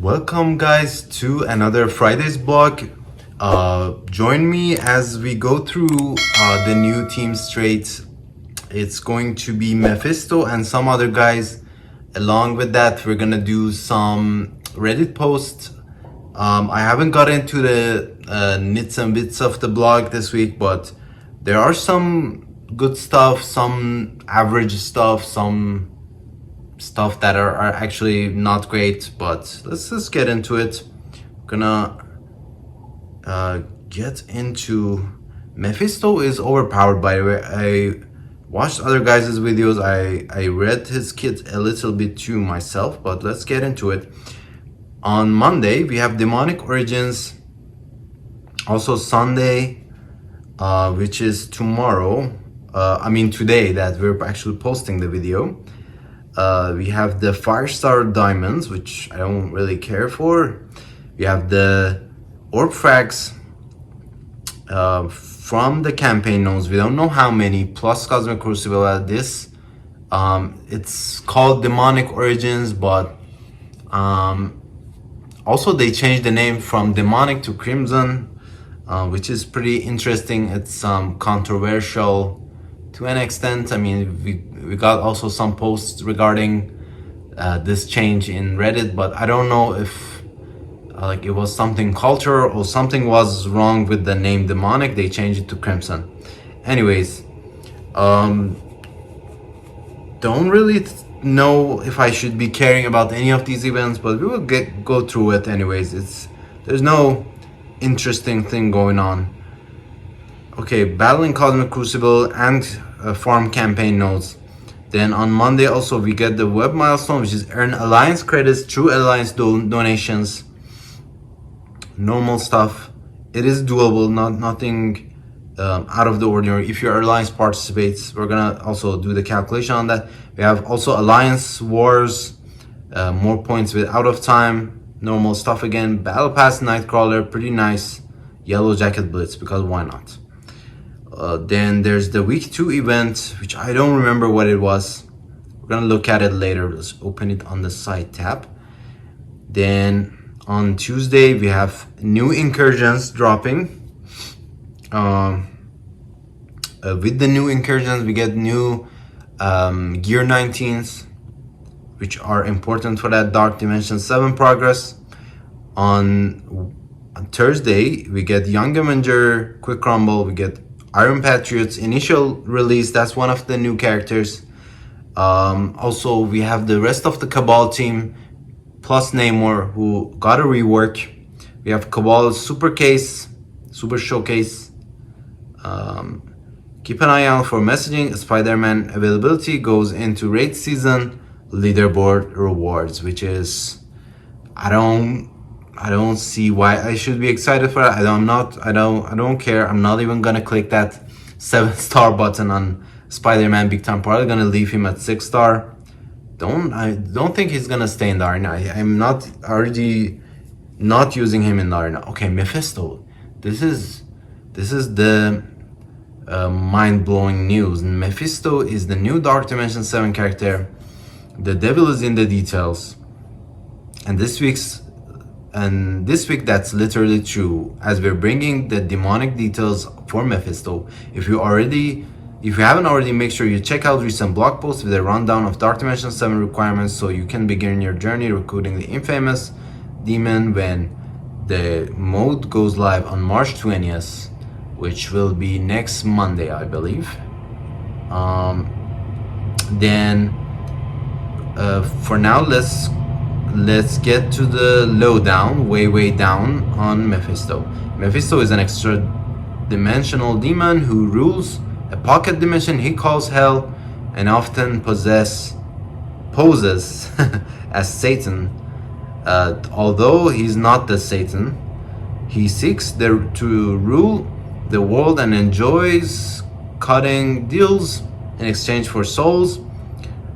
Welcome guys to another Friday's blog. Join me as we go through the new team straight. It's going to be Mephisto and some other guys. Along with that, we're gonna do some Reddit posts. I haven't got into the nits and bits of the blog this week, but there are some good stuff, some average stuff, some stuff that are actually not great, but let's just get into it. I'm gonna get into Mephisto is overpowered, by the way. I watched other guys' videos. I read his kit a little bit too myself, but let's get into it. On Monday we have demonic origins. Also Sunday, which is tomorrow, today that we're actually posting the video. We have the Firestar Diamonds, which I don't really care for. We have the Orb Frags from the campaign notes. We don't know how many, plus Cosmic Crucible at this. It's called Demonic Origins, but also they changed the name from Demonic to Crimson, which is pretty interesting. It's controversial to an extent. I mean, we got also some posts regarding this change in Reddit, but I don't know if it was something cultural or something was wrong with the name Demonic. They changed it to Crimson. Anyways, don't really know if I should be caring about any of these events, but we will go through it anyways. There's no interesting thing going on. Okay, battling Cosmic Crucible and farm campaign nodes. Then on Monday also we get the web milestone, which is earn alliance credits through alliance donations. Normal stuff. It is doable, nothing out of the ordinary. If your alliance participates, we're gonna also do the calculation on that. We have also alliance wars, more points with out of time, normal stuff again. Battle pass Nightcrawler, pretty nice. Yellow Jacket Blitz, because why not? Then there's the week 2 event, which I don't remember what it was. We're gonna look at it later. Let's open it on the side tab. Then on Tuesday we have new incursions dropping. With the new incursions we get new gear 19s, which are important for that Dark Dimension 7 progress. On Thursday we get Young Avenger Quick Rumble, we get Iron Patriots initial release. That's one of the new characters. Also we have the rest of the Cabal team plus Namor, who got a rework. We have Cabal Super Showcase. Keep an eye out for messaging. Spider-Man availability goes into raid season leaderboard rewards, which is I don't see why I should be excited for that. I don't care. I'm not even gonna click that 7-star button on Spider-Man big time. Probably gonna leave him at 6-star. I don't think he's gonna stay in the arena. I'm not using him in the arena. Okay, Mephisto. This is the mind-blowing news. Mephisto is the new Dark Dimension 7 character. The devil is in the details. And this week that's literally true, as we're bringing the demonic details for Mephisto. If you haven't already, make sure you check out recent blog posts with a rundown of Dark Dimension 7 requirements so you can begin your journey recruiting the infamous demon when the mode goes live on March 20th, which will be next Monday, I believe. For now, let's get to the lowdown, way down on Mephisto. Mephisto is an extra dimensional demon who rules a pocket dimension he calls hell, and often poses as Satan. Although he's not the Satan, he seeks to rule the world and enjoys cutting deals in exchange for souls.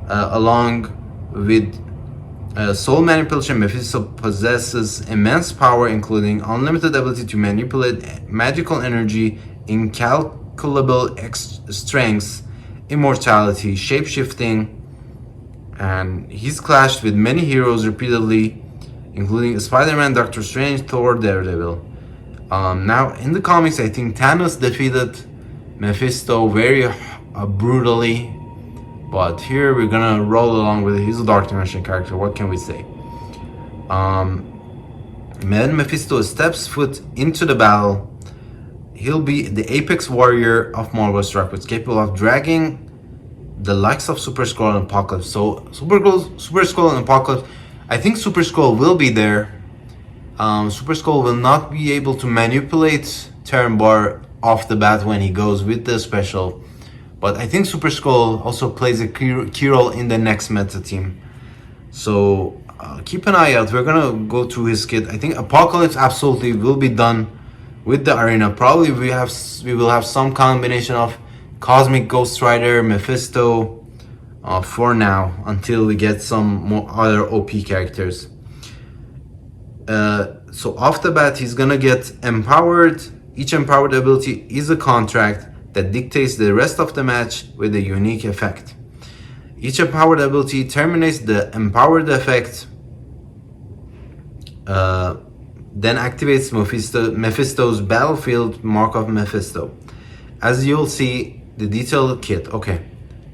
Along with soul manipulation, Mephisto possesses immense power, including unlimited ability to manipulate magical energy, incalculable strengths, immortality, shape-shifting, and he's clashed with many heroes repeatedly, including Spider-Man, Doctor Strange, Thor, Daredevil. Now, in the comics, I think Thanos defeated Mephisto very brutally, but here we're gonna roll along with it. He's a Dark Dimension character, what can we say? When Mephisto steps foot into the battle, he'll be the apex warrior of Marvel Strike, capable of dragging the likes of Super Skrull and Apocalypse. So Super Skrull and Apocalypse, I think Super Skrull will be there. Super Skrull will not be able to manipulate Terran off the bat when he goes with the special, but I think Super Skrull also plays a key role in the next meta team. So keep an eye out. We're gonna go through his kit. I think Apocalypse absolutely will be done with the arena. Probably we will have some combination of Cosmic Ghost Rider, Mephisto, for now, until we get some more other OP characters. So off the bat, he's gonna get empowered. Each empowered ability is a contract that dictates the rest of the match with a unique effect. Each empowered ability terminates the empowered effect, then activates Mephisto's battlefield mark of Mephisto. As you'll see, the detailed kit. Okay,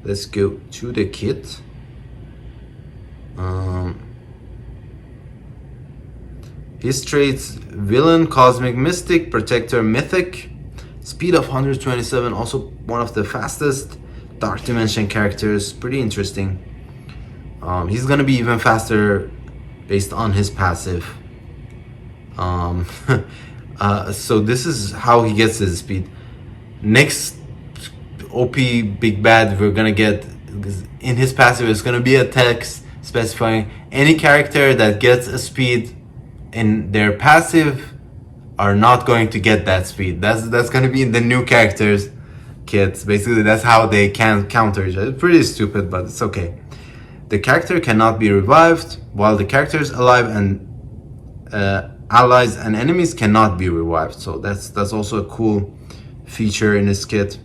let's go to the kit. His traits: Villain, Cosmic, Mystic, Protector, Mythic. Speed of 127, also one of the fastest Dark Dimension characters. Pretty interesting. He's gonna be even faster based on his passive. So this is how he gets his speed. Next OP big bad we're gonna get in his passive is gonna be a text specifying any character that gets a speed in their passive are not going to get that speed. That's gonna be in the new characters kits. Basically, that's how they can counter each other. It's pretty stupid, but it's okay. The character cannot be revived, while the characters alive and allies and enemies cannot be revived. So that's also a cool feature in this kit.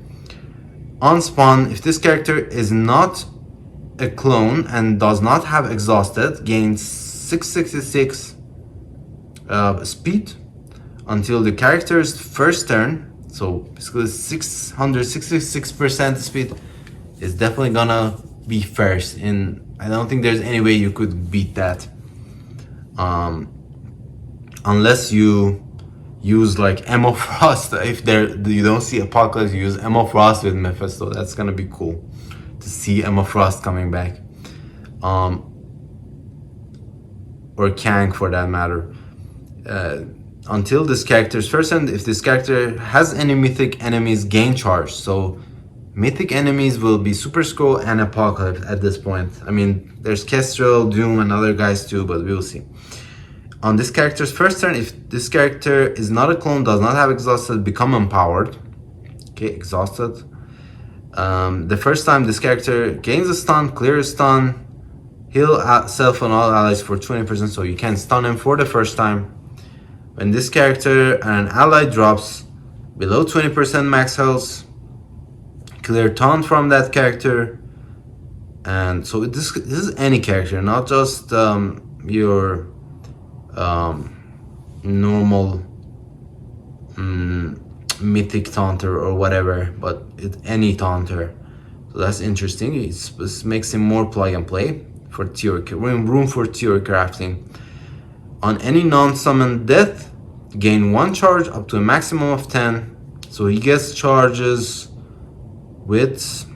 On spawn, if this character is not a clone and does not have exhausted, gains 666 speed until the character's first turn. So basically 666% speed is definitely gonna be first, and I don't think there's any way you could beat that, unless you use like Emma Frost. If you don't see Apocalypse, you use Emma Frost with Mephisto. That's gonna be cool to see Emma Frost coming back, or Kang for that matter. Until this character's first end, if this character has any mythic enemies, gain charge. So mythic enemies will be Super Skrull and Apocalypse at this point. I mean, there's Kestrel, Doom, and other guys too, but we'll see. On this character's first turn, if this character is not a clone, does not have exhausted, become empowered. Okay, exhausted. The first time this character gains a stun, clears a stun, heal self and all allies for 20%, so you can stun him for the first time. When this character and an ally drops below 20% max health, clear taunt from that character. And so this is any character, not just your normal mythic taunter or whatever, but any taunter. So that's interesting. This makes him more plug and play for theory, room for theory crafting. On any non-summoned death, gain 1 charge up to a maximum of 10. So he gets charges with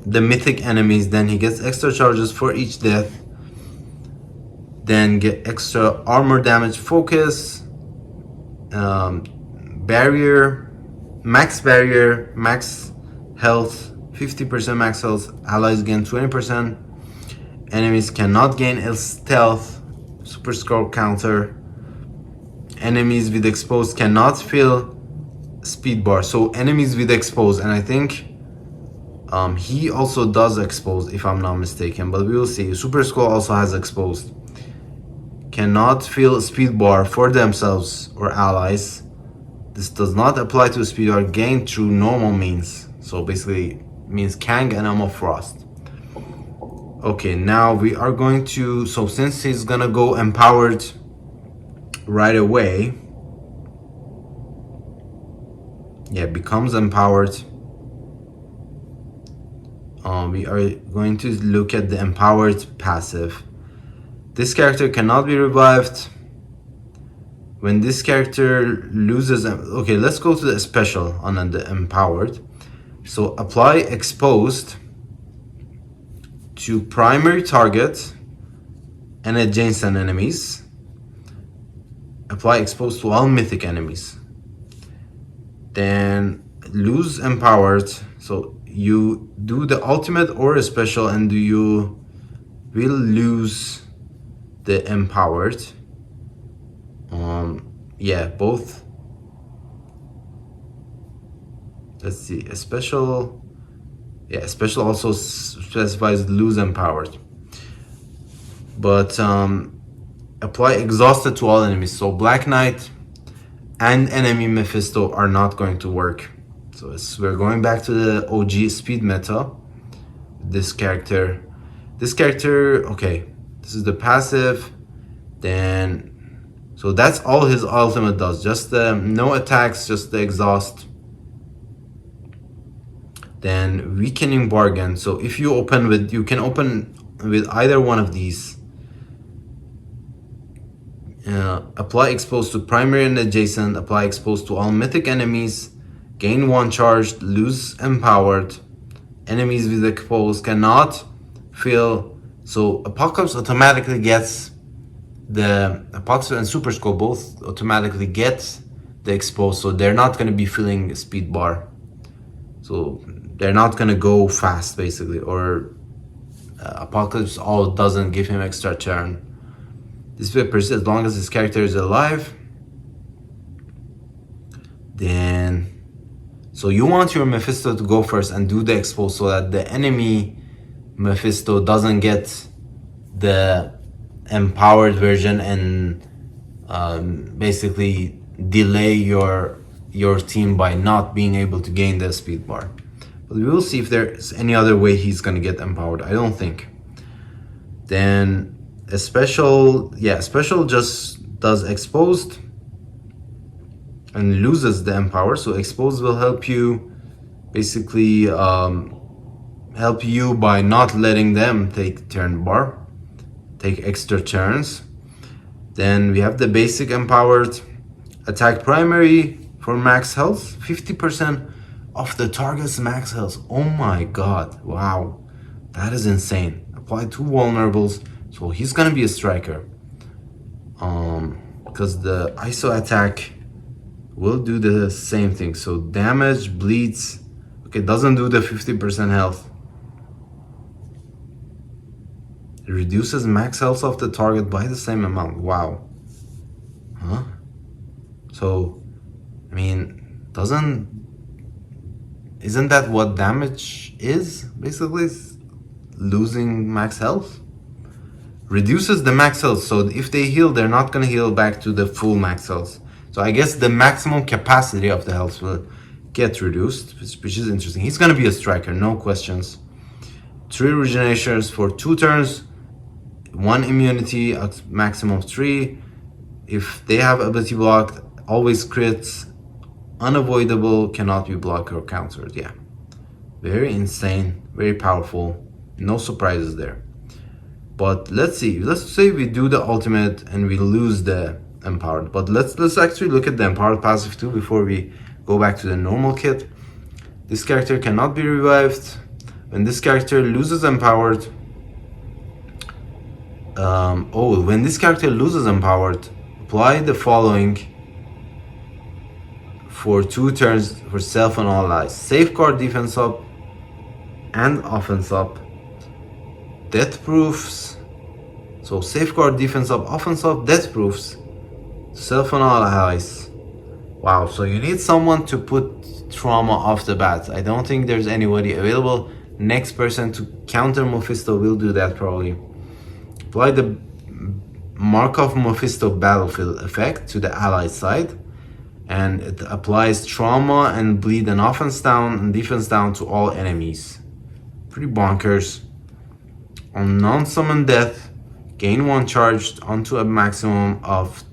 the mythic enemies, then he gets extra charges for each death. Then get extra armor damage, focus, barrier, max health, 50% max health, allies gain 20%, enemies cannot gain stealth, Super Skrull counter, enemies with exposed cannot fill speed bar. So enemies with exposed, and I think he also does expose if I'm not mistaken, but we will see. Super Skrull also has exposed. Cannot fill speed bar for themselves or allies. This does not apply to speed bar gained through normal means. So basically means Kang and Emma Frost. Okay, now we are going to, so since he's gonna go empowered right away, yeah, becomes empowered. We are going to look at the empowered passive. This character cannot be revived. When this character loses, okay, let's go to the special on the empowered. So apply exposed to primary target and adjacent enemies. Apply exposed to all mythic enemies. Then lose empowered. So you do the ultimate or a special and you will lose the empowered. Yeah, both. Let's see, a special. Yeah, special also specifies lose empowered. But apply exhausted to all enemies. So Black Knight and enemy Mephisto are not going to work. So we're going back to the OG speed meta. This character, okay, this is the passive. Then, so that's all his ultimate does. Just the no attacks, just the exhaust. Then weakening bargain. So if you open with, you can open with either one of these. Apply exposed to primary and adjacent. Apply exposed to all mythic enemies. Gain 1 charged. Lose empowered. Enemies with exposed cannot feel. So Apocalypse automatically gets the Apocalypse and Super Scope both automatically get the exposed, so they're not going to be feeling speed bar. So they're not going to go fast basically, or Apocalypse all doesn't give him extra turn. This will persist as long as this character is alive. Then, so you want your Mephisto to go first and do the expose so that the enemy Mephisto doesn't get the empowered version and basically delay your team by not being able to gain the speed bar. But we will see if there's any other way he's gonna get empowered. I don't think. Then a special, yeah, special just does exposed and loses the empower. So exposed will help you basically help you by not letting them take turn bar, take extra turns. Then we have the basic empowered. Attack primary for max health, 50% of the target's max health. Oh my god, wow, that is insane. Apply 2 vulnerables, so he's gonna be a striker. Because the ISO attack will do the same thing. So damage, bleeds, okay, doesn't do the 50% health. It reduces max health of the target by the same amount. Wow. Huh? So, I mean, isn't that what damage is? Basically, it's losing max health. Reduces the max health, so if they heal, they're not gonna heal back to the full max health. So I guess the maximum capacity of the health will get reduced, which is interesting. He's gonna be a striker, no questions. 3 regenerations for 2 turns, 1 immunity, at maximum 3. If they have ability blocked, always crits, unavoidable, cannot be blocked or countered. Yeah, very insane, very powerful, no surprises there. But let's see, let's say we do the ultimate and we lose the empowered. But let's actually look at the empowered passive too before we go back to the normal kit. This character cannot be revived. When this character loses empowered, when this character loses empowered, apply the following for 2 turns for self and all allies. Safeguard defense up and offense up. Death proofs. So safeguard defense up, offense up, death proofs, self and all allies. Wow, so you need someone to put trauma off the bat. I don't think there's anybody available. Next person to counter Mephisto will do that probably. Apply the Markov Mephisto battlefield effect to the ally side, and it applies trauma and bleed and offense down and defense down to all enemies. Pretty bonkers. On non-summon death, gain 1 charged onto a maximum of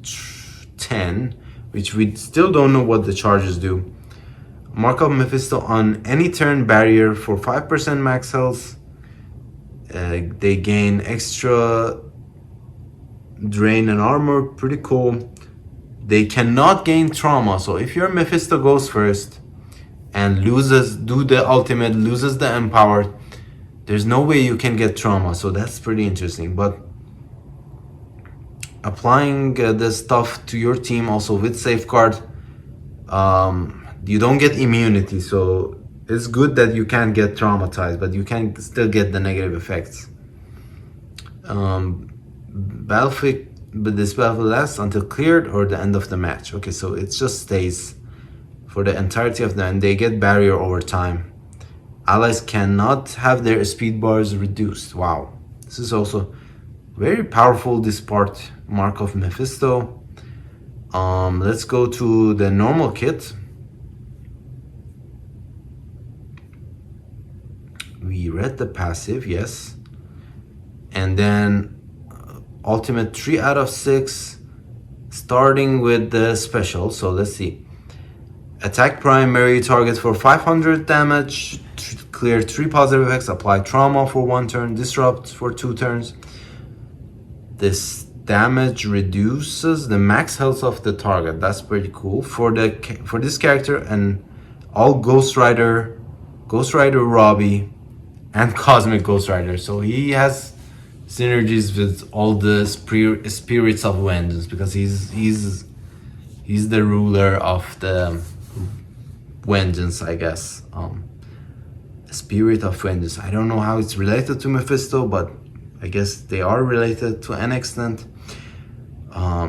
10, which we still don't know what the charges do. Mark of Mephisto on any turn barrier for 5% max health. They gain extra drain and armor, pretty cool. They cannot gain trauma, so if your Mephisto goes first and do the ultimate, loses the empowered, there's no way you can get trauma, so that's pretty interesting. But applying this stuff to your team also with safeguard, you don't get immunity, so it's good that you can't get traumatized, but you can still get the negative effects. Battlefield, but this battle lasts until cleared or the end of the match. Okay, so it just stays for the entirety of the, and they get barrier over time. Allies cannot have their speed bars reduced. Wow, this is also very powerful, this part, Mark of Mephisto. Let's go to the normal kit. We read the passive, yes. And then ultimate 3 out of 6, starting with the special. So let's see. Attack primary target for 500 damage, clear 3 positive effects, apply trauma for 1 turn, disrupt for 2 turns. This damage reduces the max health of the target. That's pretty cool. For this character and all Ghost Rider, Robbie, and Cosmic Ghost Rider. So he has synergies with all the spirits of vengeance, because he's the ruler of the vengeance, I guess. Spirit of vengeance. I don't know how it's related to Mephisto, but I guess they are related to an extent.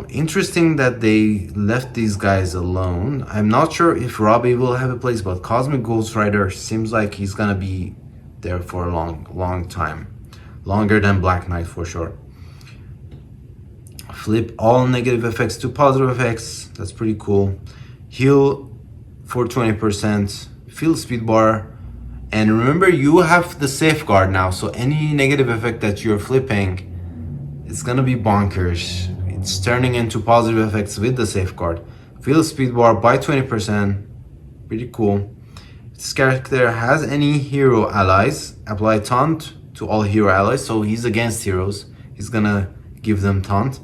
Interesting that they left these guys alone. I'm not sure if Robbie will have a place, but Cosmic Ghost Rider seems like he's gonna be there for a long time. Longer than Black Knight for sure. Flip all negative effects to positive effects. That's pretty cool. Heal for 20%. Field speed bar. And remember, you have the safeguard now, so any negative effect that you're flipping, it's gonna be bonkers. It's turning into positive effects with the safeguard. Field speed bar by 20%. Pretty cool. If this character has any hero allies, apply taunt to all hero allies, so he's against heroes. He's gonna give them taunt.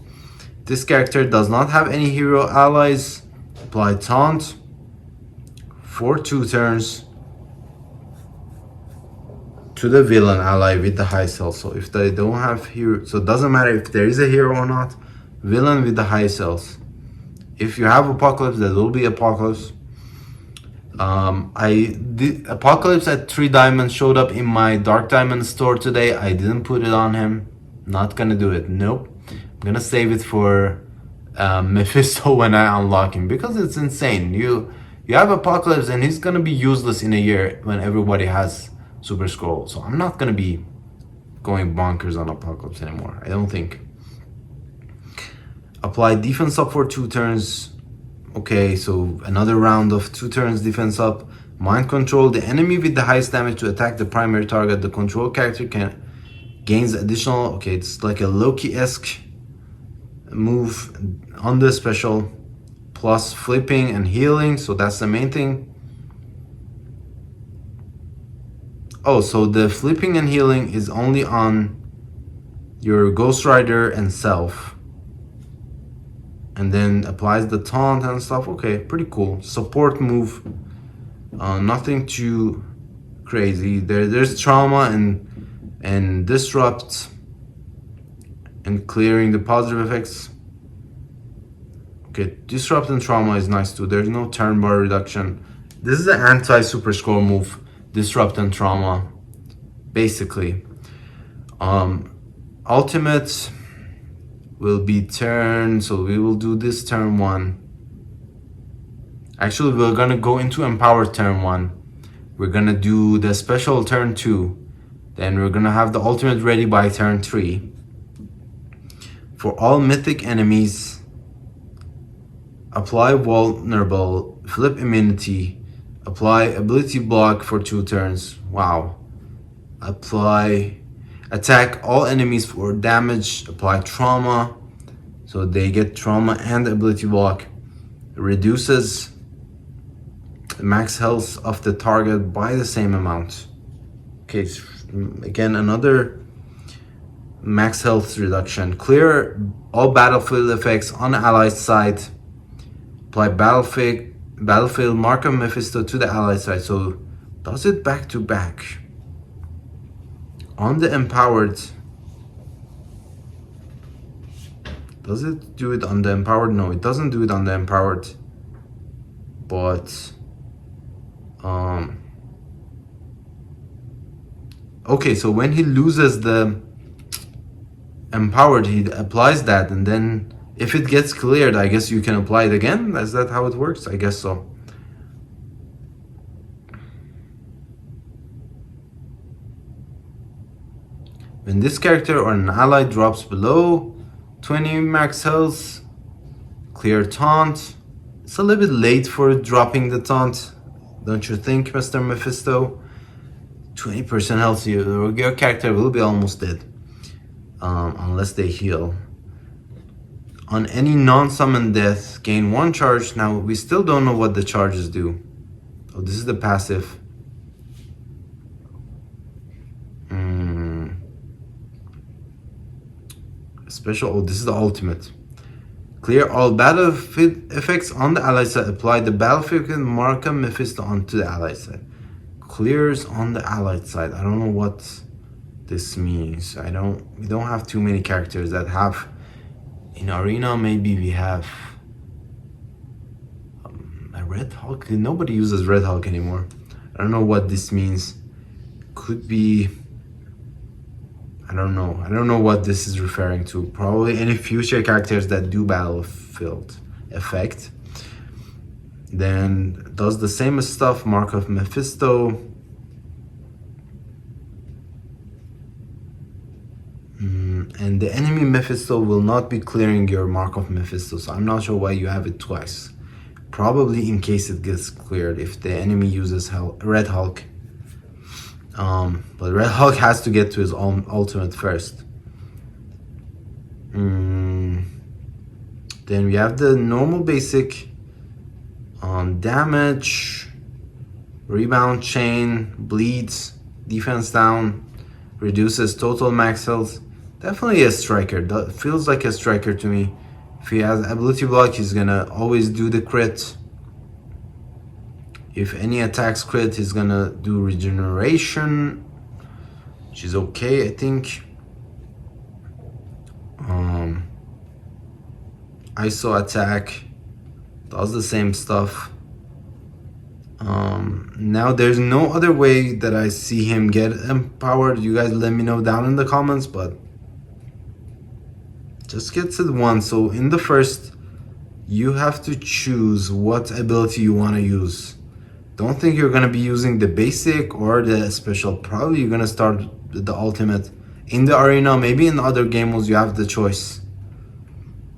This character does not have any hero allies, apply taunt for 2 turns to the villain ally with the highest health. So if they don't have hero, so it doesn't matter if there is a hero or not, villain with the highest health. If you have Apocalypse, there will be Apocalypse. Apocalypse at 3 diamonds showed up in my Dark Diamond store today. I didn't put it on him. Not gonna do it. Nope. I'm gonna save it for Mephisto when I unlock him, because it's insane. You have Apocalypse and he's gonna be useless in a year when everybody has Super Scroll. So I'm not gonna be going bonkers on Apocalypse anymore, I don't think. Apply defense up for 2 turns. Okay, so another round of 2 turns defense up. Mind control. The enemy with the highest damage to attack the primary target. The control character gains additional. Okay, it's like a Loki-esque move on the special, plus flipping and healing. So that's the main thing. Oh, so the flipping and healing is only on your Ghost Rider and self. And then applies the taunt and stuff. Okay, pretty cool. Support move. Nothing too crazy. There's trauma and disrupt and clearing the positive effects. Okay, disrupt and trauma is nice too. There's no turn bar reduction. This is the anti-super scroll move. Disrupt and trauma, basically. Ultimate will be turn, so we will do this turn 1. Actually, we're gonna go into empowered turn 1. We're gonna do the special turn 2. Then we're gonna have the ultimate ready by turn 3. For all mythic enemies, apply vulnerable, flip immunity, apply ability block for 2 turns. Wow. Apply Attack all enemies for damage. Apply trauma. So they get trauma and ability block. Reduces max health of the target by the same amount. Okay, again, another max health reduction. Clear all battlefield effects on the allied side. Apply battlefield mark of Mephisto to the allied side. So does it back to back. On the empowered. Does it do it on the empowered? No, it doesn't do it on the empowered. But okay, so when he loses the empowered, he applies that, and then if it gets cleared, I guess you can apply it again. Is that how it works? I guess so. When this character or an ally drops below 20 max health, clear taunt. It's a little bit late for dropping the taunt, don't you think, Mr. Mephisto? 20% health, your character will be almost dead. Unless they heal. On any non-summon death, gain 1 charge. Now, we still don't know what the charges do. Oh, this is the passive. Special, oh, this is the ultimate. Clear all battlefield effects on the ally side. Apply the battlefield mark of Mephisto onto the ally side. Clears on the allied side. I don't know what this means. We don't have too many characters that have in arena. Maybe we have a Red Hulk. Nobody uses Red Hulk anymore. I don't know what this means. Could be, I don't know what this is referring to. Probably any future characters that do battlefield effect. Then does the same stuff, mark of Mephisto. And the enemy Mephisto will not be clearing your mark of Mephisto. So I'm not sure why you have it twice. Probably in case it gets cleared if the enemy uses Red Hulk. But Red Hulk has to get to his own ultimate first. Then we have the normal basic damage, rebound chain, bleeds, defense down, reduces total max health. Definitely a striker. That feels like a striker to me. If he has ability block, he's gonna always do the crit. If any attacks crit, he's gonna do regeneration, which is okay, I think. ISO attack does the same stuff. Now there's no other way that I see him get empowered. You guys let me know down in the comments, but just gets it once. So in the first, you have to choose what ability you want to use. Don't think you're gonna be using the basic or the special. Probably you're gonna start with the ultimate. In the arena, maybe in other game modes, you have the choice.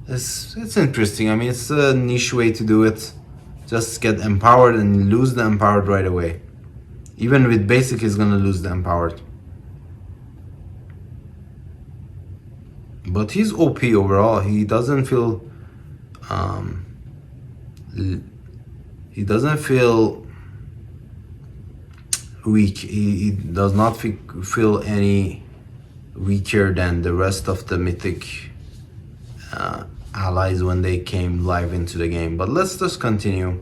It's interesting. I mean, it's a niche way to do it. Just get empowered and lose the empowered right away. Even with basic, he's gonna lose the empowered. But he's OP overall. He doesn't feel weak. He does not feel any weaker than the rest of the mythic allies when they came live into the game. But let's just continue.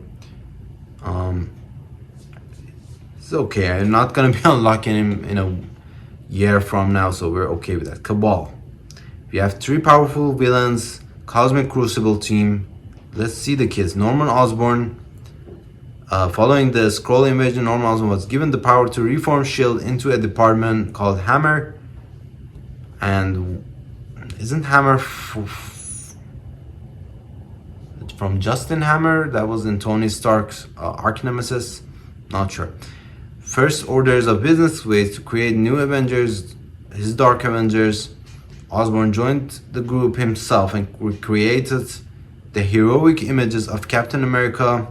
It's okay. I'm not gonna be unlocking him in a year from now, so we're okay with that. Cabal. We have 3 powerful villains. Cosmic Crucible team. Let's see the kids. Norman Osborn. Following the scroll invasion, Norman Osborn was given the power to reform S.H.I.E.L.D. into a department called Hammer. And isn't Hammer from Justin Hammer? That was in Tony Stark's arch nemesis. Not sure. First orders of business ways to create new Avengers, his Dark Avengers. Osborn joined the group himself and created the heroic images of Captain America,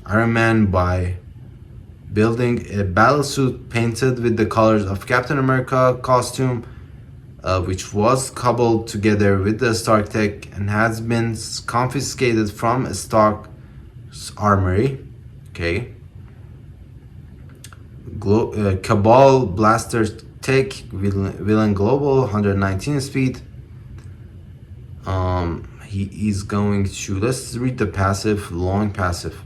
Iron Man by building a battlesuit painted with the colors of Captain America costume, which was cobbled together with the Stark tech and has been confiscated from Stark's armory. Okay. Cabal blaster tech, villain global, 119 speed. He is going to, let's read the passive, long passive.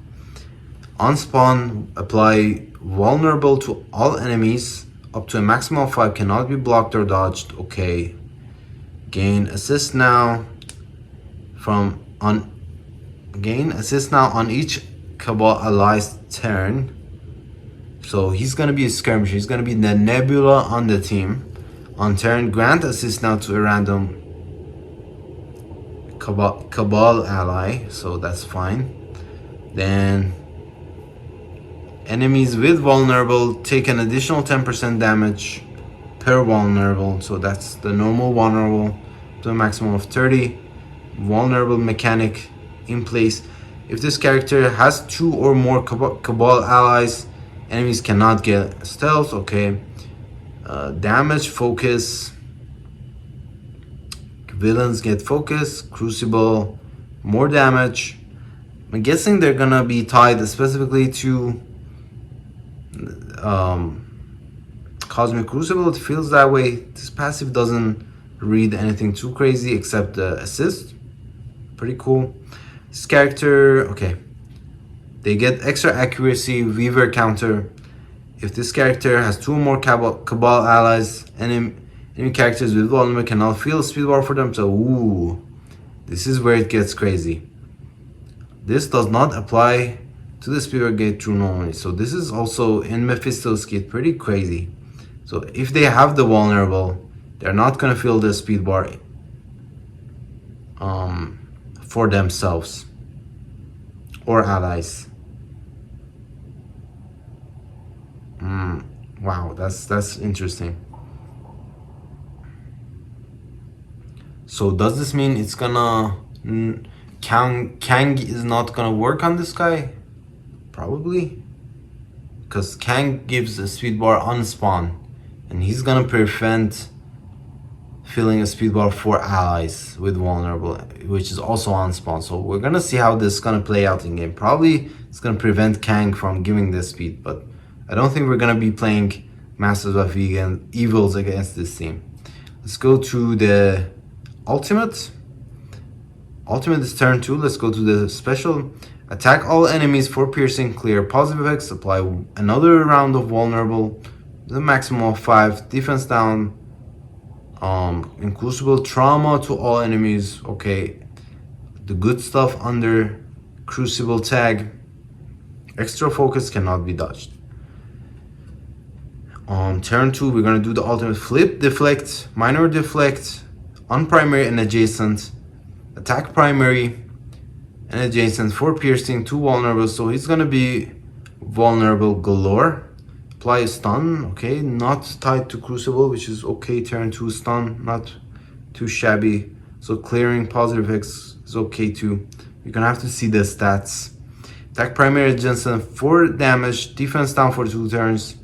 On spawn, apply vulnerable to all enemies up to a maximum of 5, cannot be blocked or dodged. Okay. Gain assist now on each Cabal ally's turn. So he's gonna be a skirmisher. He's gonna be the Nebula on the team. On turn, grant assist now to a random Cabal ally. So that's fine. Then enemies with vulnerable take an additional 10% damage per vulnerable. So that's the normal vulnerable to a maximum of 30. Vulnerable mechanic in place. If this character has 2 or more Cabal allies, enemies cannot get stealth. Okay. Damage, focus. Villains get focus. Crucible, more damage. I'm guessing they're gonna be tied specifically to Cosmic Crucible. It feels that way. This passive doesn't read anything too crazy except the assist. Pretty cool. This character, okay. They get extra accuracy, Weaver counter. If this character has 2 or more Cabal allies, enemy characters with vulnerable cannot feel speed bar for them. So, ooh, this is where it gets crazy. This does not apply to the speed bar gate through normally. So this is also in Mephisto's kit, pretty crazy. So if they have the vulnerable, they're not gonna feel the speed bar for themselves or allies. Wow, that's interesting. So does this mean it's gonna Kang is not gonna work on this guy? Probably, because Kang gives a speed bar on spawn, and he's gonna prevent filling a speed bar for allies with vulnerable, which is also on spawn. So we're gonna see how this is gonna play out in game. Probably it's gonna prevent Kang from giving this speed, but I don't think we're gonna be playing Masters of Evils against this team. Let's go to the ultimate. Ultimate is turn 2. Let's go to the special. Attack all enemies for piercing, clear positive effects, apply another round of vulnerable, the maximum of 5, defense down, inclusive trauma to all enemies. Okay, the good stuff under Crucible tag. Extra focus, cannot be dodged. Turn 2, we're gonna do the ultimate flip, deflect, minor deflect, on primary and adjacent, attack primary and adjacent for piercing, 2 vulnerable. So he's gonna be vulnerable galore. Apply a stun, okay, not tied to Crucible, which is okay. Turn 2 stun, not too shabby. So clearing positive effects is okay too. You're gonna have to see the stats. Attack primary adjacent 4 damage, defense down for 2 turns.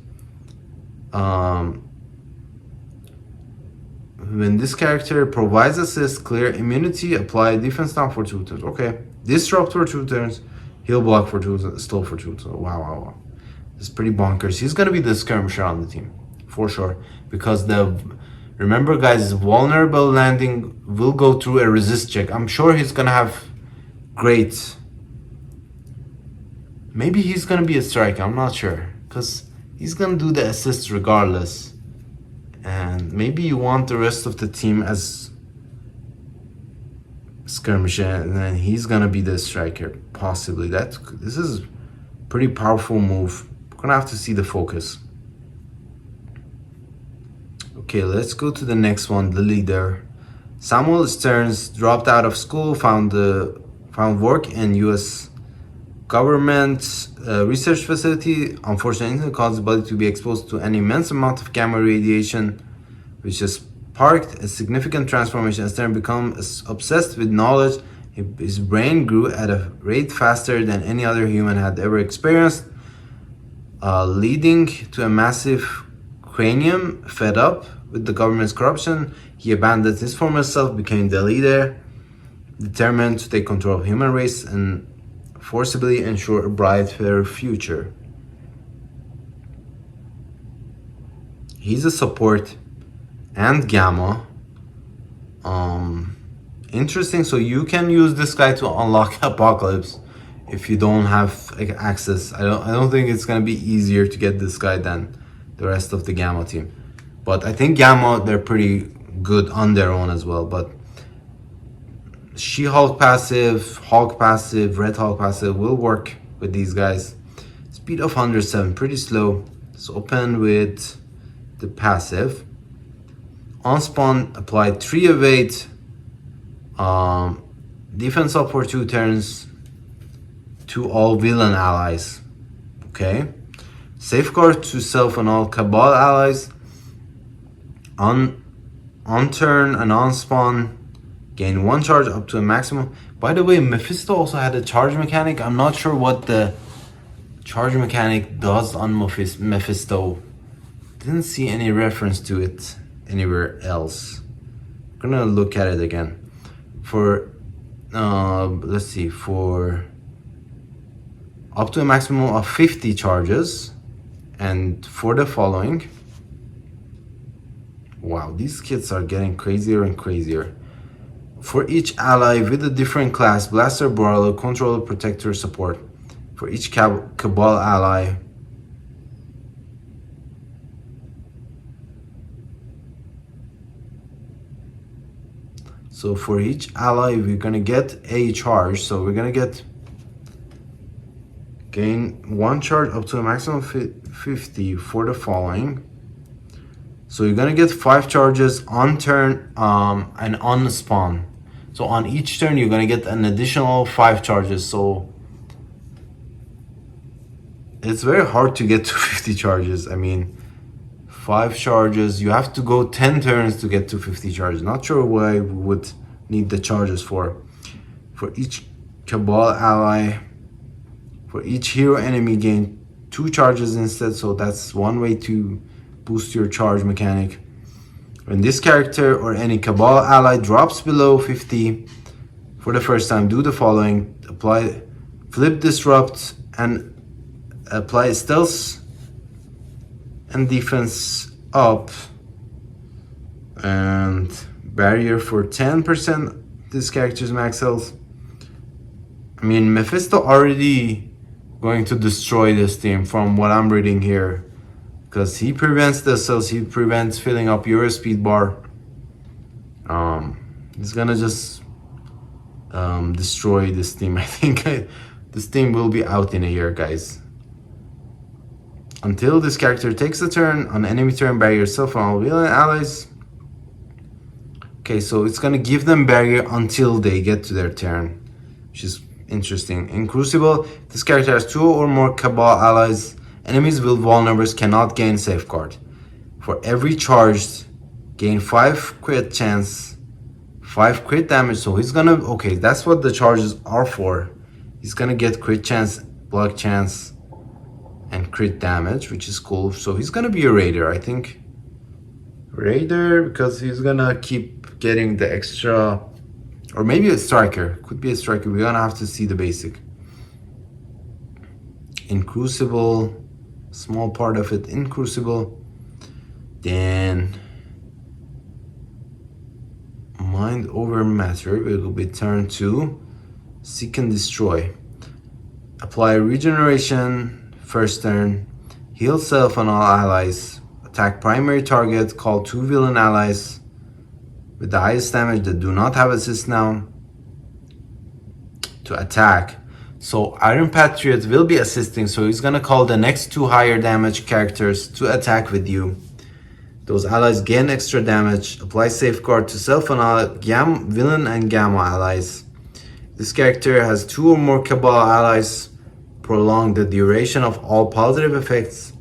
When this character provides assist, clear immunity, apply defense down for 2 turns. Okay. Disrupt for 2 turns, heal block for 2, stall for 2. So wow. This is pretty bonkers. He's gonna be the skirmisher on the team, for sure. Because remember guys, vulnerable landing will go through a resist check. I'm sure he's gonna have great. Maybe he's gonna be a striker, I'm not sure. Because he's gonna do the assists regardless. And maybe you want the rest of the team as skirmisher, and then he's gonna be the striker, possibly. This is pretty powerful move. We're gonna have to see the focus. Okay, let's go to the next one, the leader. Samuel Stearns dropped out of school, found work in U.S. government research facility. Unfortunately, caused his body to be exposed to an immense amount of gamma radiation, which has sparked a significant transformation. Stern became obsessed with knowledge. His brain grew at a rate faster than any other human had ever experienced. leading to a massive cranium. Fed up with the government's corruption, he abandoned his former self, became the leader, determined to take control of the human race and forcibly ensure a brighter future. He's a support and gamma. Interesting. So you can use this guy to unlock Apocalypse if you don't have access. I don't think it's gonna be easier to get this guy than the rest of the Gamma team. But I think Gamma, they're pretty good on their own as well. But She-Hulk passive, Hulk passive, Red Hulk passive will work with these guys. Speed of 107, pretty slow. Let's open with the passive. On spawn, apply 3 evade. Defense up for 2 turns to all villain allies. Okay. Safeguard to self and all Cabal allies. On turn and on spawn, gain 1 charge up to a maximum. By the way, Mephisto also had a charge mechanic. I'm not sure what the charge mechanic does on Mephisto. Didn't see any reference to it anywhere else. I'm gonna look at it again. For let's see, for up to a maximum of 50 charges, and for the following. Wow, these kids are getting crazier and crazier. For each ally with a different class, blaster, brawler, controller, protector, support. For each Cabal ally. So for each ally, we're gonna get a charge. So we're gonna gain 1 charge up to a maximum of 50 for the following. So you're gonna get 5 charges on turn and on spawn. So on each turn, you're gonna get an additional 5 charges. So it's very hard to get to 50 charges. I mean, 5 charges, you have to go 10 turns to get to 50 charges. Not sure why we would need the charges for. For each Cabal ally, for each hero enemy, gain 2 charges instead. So that's one way to boost your charge mechanic. When this character or any Cabal ally drops below 50 for the first time, do the following: apply flip disrupt and apply stealth and defense up and barrier for 10%. This character's max health. I mean, Mephisto already going to destroy this team from what I'm reading here, because he prevents the cells, he prevents filling up your speed bar. He's gonna just destroy this team. I think this team will be out in a year, guys. Until this character takes a turn, on enemy turn, barrier yourself and all villain allies. Okay, so it's gonna give them barrier until they get to their turn, which is interesting. In Crucible, this character has 2 or more Cabal allies. Enemies with vulnerables cannot gain safeguard. For every charged, gain 5 crit chance, 5 crit damage. So he's gonna, okay, that's what the charges are for. He's gonna get crit chance, block chance, and crit damage, which is cool. So he's gonna be a raider, I think. Raider, because he's gonna keep getting the extra, or maybe a striker. Could be a striker. We're gonna have to see the basic. In Crucible, small part of it in Crucible. Then Mind over Matter, it will be turn 2. Seek and Destroy. Apply regeneration first turn. Heal self and all allies. Attack primary target. Call 2 villain allies with the highest damage that do not have assist now to attack. So Iron Patriot will be assisting, so he's gonna call the next 2 higher damage characters to attack with you. Those allies gain extra damage. Apply safeguard to self and all villain and Gamma allies. This character has 2 or more Cabal allies. Prolong the duration of all positive effects.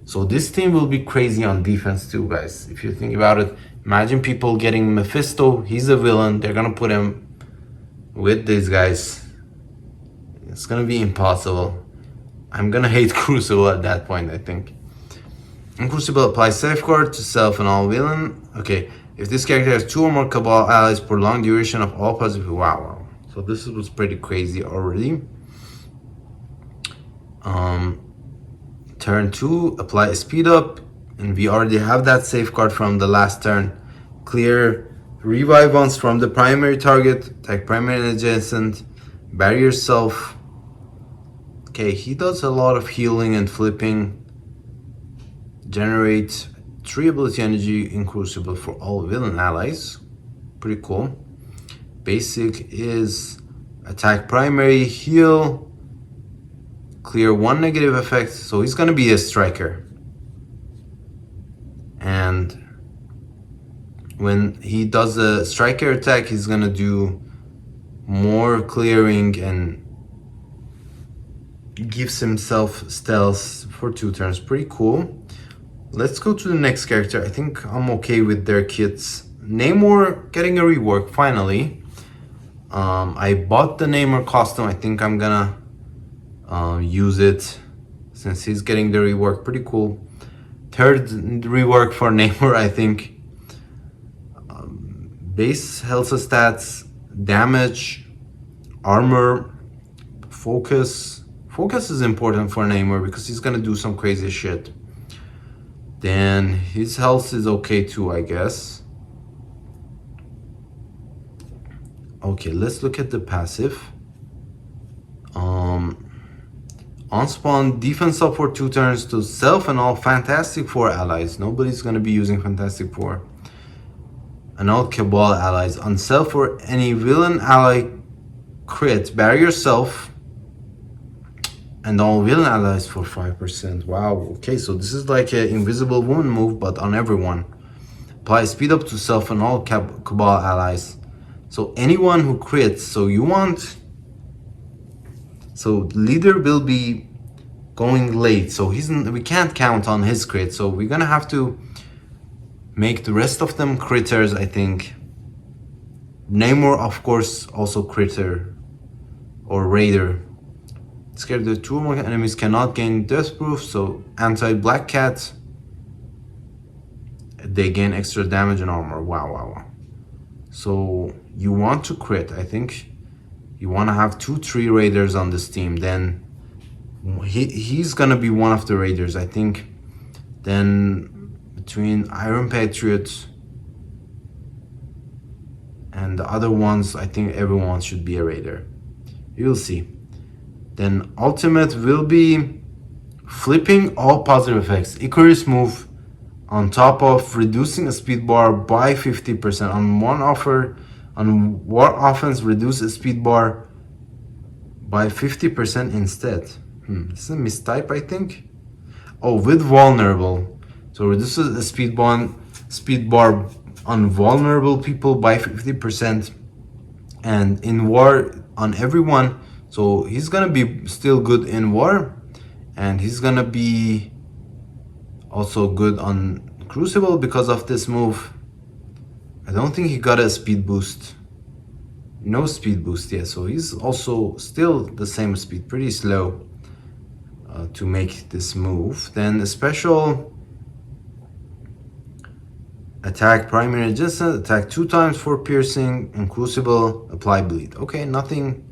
So this team will be crazy on defense too, guys. If you think about it, imagine people getting Mephisto. He's a villain. They're gonna put him with these guys. It's gonna be impossible. I'm gonna hate Crucible at that point, I think. And Crucible applies safeguard to self and all villain. Okay, if this character has 2 or more Cabal allies, prolonged duration of all positive. Wow. So this was pretty crazy already. Turn 2, apply a speed up, and we already have that safeguard from the last turn. Clear revive once from the primary target, attack primary and adjacent, bury yourself. Okay, he does a lot of healing and flipping. Generate 3 ability energy in Crucible for all villain allies. Pretty cool. Basic is attack primary, heal, clear 1 negative effect, so he's gonna be a striker. And when he does a striker attack, he's gonna do more clearing and gives himself stealth for 2 turns. Pretty cool. Let's go to the next character. I think I'm okay with their kits. Namor getting a rework finally. I bought the Namor costume. I think I'm gonna use it since he's getting the rework. Pretty cool. Third rework for Namor, I think. Base health stats, damage, armor, focus. Focus is important for Namor because he's gonna do some crazy shit. Then his health is okay too, I guess. Okay, let's look at the passive. On spawn, defense up for 2 turns to self and all Fantastic Four allies. Nobody's gonna be using Fantastic Four. And all Cabal allies. On self or any villain ally crit, bury yourself. And all villain allies for 5%. Wow, okay, so this is like an invisible woman move, but on everyone. Apply speed up to self and all Cabal allies. So anyone who crits, so you want... So leader will be going late, so we can't count on his crit, so we're gonna have to make the rest of them critters, I think. Namor, of course, also critter or raider. Scared the 2 more enemies cannot gain death proof, so anti-black cat. They gain extra damage and armor. Wow. So you want to crit, I think. You want to have 2-3 raiders on this team, then he's gonna be one of the raiders, I think. Then between Iron Patriot and the other ones, I think everyone should be a raider. You will see. Then ultimate will be flipping all positive effects. Icarus move on top of reducing a speed bar by 50%. On war offense, reduce a speed bar by 50% instead. This is a mistype, I think. Oh, with vulnerable. So reduces the speed bar on vulnerable people by 50%. And in war on everyone. So he's gonna be still good in war. And he's gonna be also good on Crucible because of this move. I don't think he got a speed boost. No speed boost yet, so he's also still the same speed, pretty slow to make this move. Then a special attack primary adjacent, attack 2 times for piercing, and Crucible, apply bleed. Okay, nothing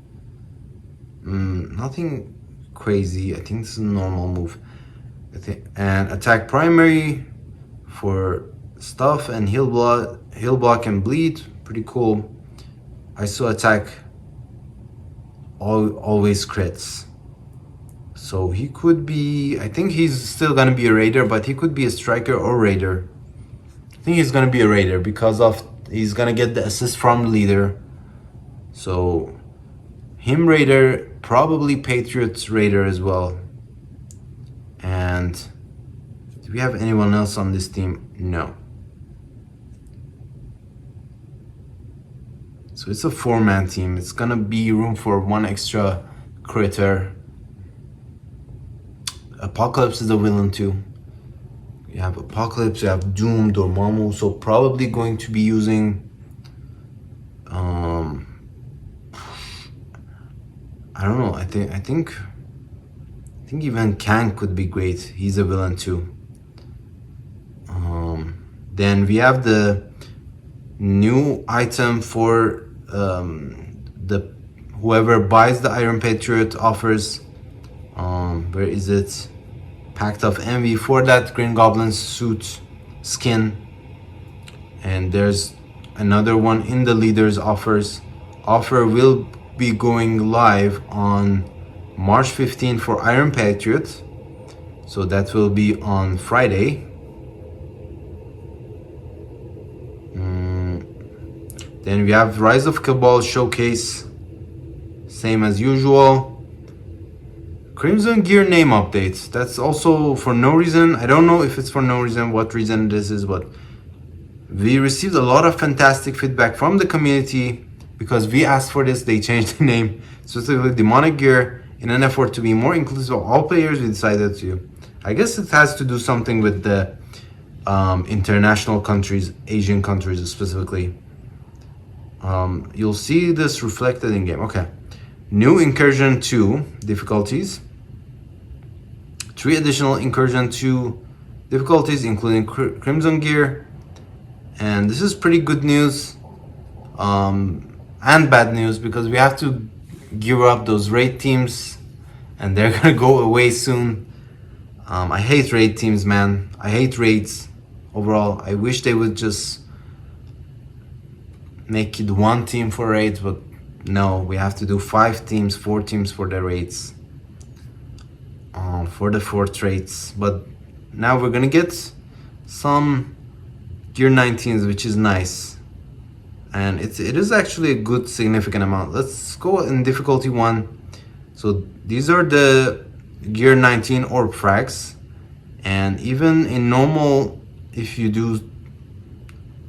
crazy. I think this is a normal move. And attack primary for stuff and heal block and bleed. Pretty cool. I saw attack always crits. So he could be, I think he's still gonna be a raider, but he could be a striker or raider. I think he's gonna be a raider because he's gonna get the assist from leader. So him raider, probably Patriots raider as well. And do we have anyone else on this team? No. So it's a 4-man team. It's gonna be room for 1 extra critter. Apocalypse is a villain too. You have Apocalypse, you have Doom, Dormammu, so probably going to be using I don't know, I think I think even Kang could be great. He's a villain too. Then we have the new item for the whoever buys the Iron Patriot offers. Where is it? Pact of Envy for that Green Goblin suit skin. And there's another one in the leaders offers. Offer will be going live on March 15 for Iron Patriot. So that will be on Friday. Then we have Rise of Cabal Showcase, same as usual. Crimson Gear name updates, that's also for no reason. I don't know if it's for no reason, what reason this is, but we received a lot of fantastic feedback from the community because we asked for this. They changed the name, specifically Demonic Gear. In an effort to be more inclusive of all players, we decided to, I guess it has to do something with the international countries, Asian countries specifically. You'll see this reflected in game. Okay. New Incursion 2 difficulties. 3 additional Incursion 2 difficulties, including Crimson Gear. And this is pretty good news. And bad news, because we have to gear up those raid teams. And they're gonna go away soon. I hate raid teams, man. I hate raids overall. I wish they would just make it one team for raids, but no, we have to do 5 teams, 4 teams for the raids, for the 4 traits. But now we're gonna get some gear 19s, which is nice, and it is actually a good significant amount. Let's go in difficulty 1. So these are the gear 19 orb frags, and even in normal, if you do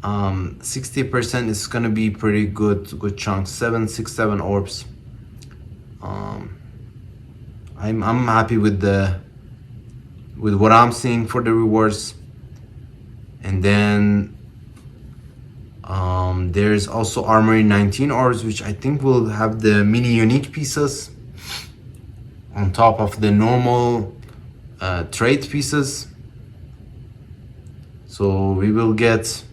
60%, is gonna be pretty good chunk. 7, 6, 7 orbs. I'm happy with what I'm seeing for the rewards. And then there's also Armory 19 orbs, which I think will have the mini unique pieces on top of the normal trait pieces. So we will get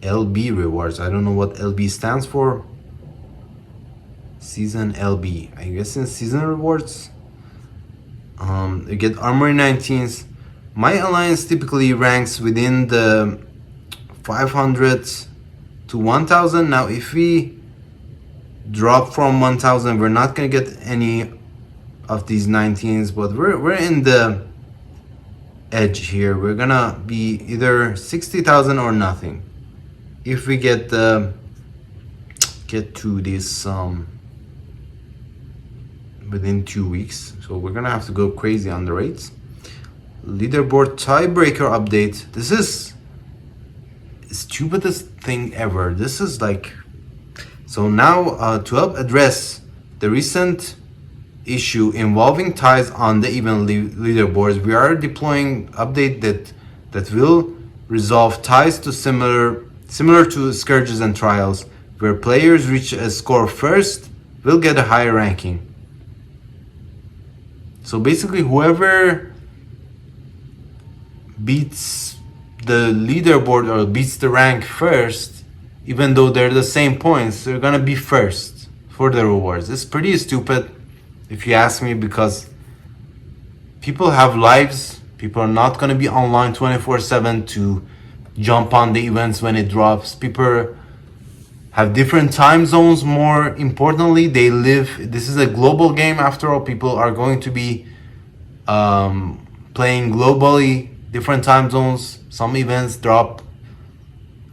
LB rewards. I don't know what LB stands for. Season LB. I guess in season rewards. You get Armory 19s. My alliance typically ranks within the 500 to 1000. Now if we drop from 1000, we're not gonna get any of these 19s, but we're in the edge here. We're gonna be either 60,000 or nothing if we get to this within 2 weeks. So we're gonna have to go crazy on the rates. Leaderboard tiebreaker update. This is the stupidest thing ever. This is like, so now to help address the recent issue involving ties on the event leaderboards, we are deploying update that will resolve ties to similar to Scourges and Trials, where players reach a score first will get a higher ranking. So basically, whoever beats the leaderboard or beats the rank first, even though they're the same points, they're gonna be first for the rewards. It's pretty stupid if you ask me, because people have lives. People are not gonna be online 24/7 to jump on the events when it drops. People have different time zones. More importantly, they live, this is a global game after all. People are going to be playing globally, different time zones. Some events drop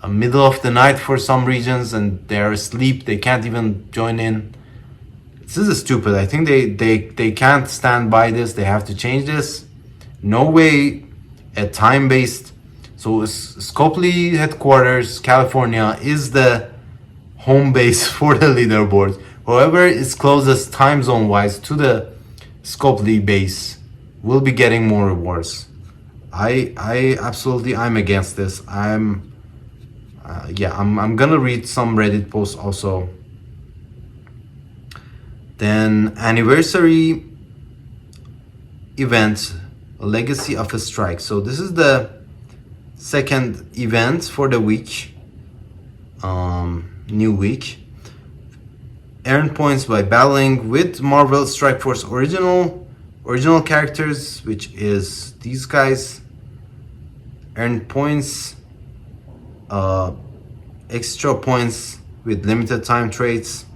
middle of the night for some regions and they're asleep, they can't even join in. This is stupid. I think they can't stand by this. They have to change this. No way a time-based. So Scopely headquarters, California, is the home base for the leaderboard. Whoever is closest time zone wise to the Scopely base will be getting more rewards. I absolutely, I'm against this. I'm gonna read some Reddit posts also. Then anniversary event, Legacy of a Strike. So this is the second event for the week, new week. Earn points by battling with Marvel Strike Force original characters, which is these guys. Earn points, extra points with limited time traits.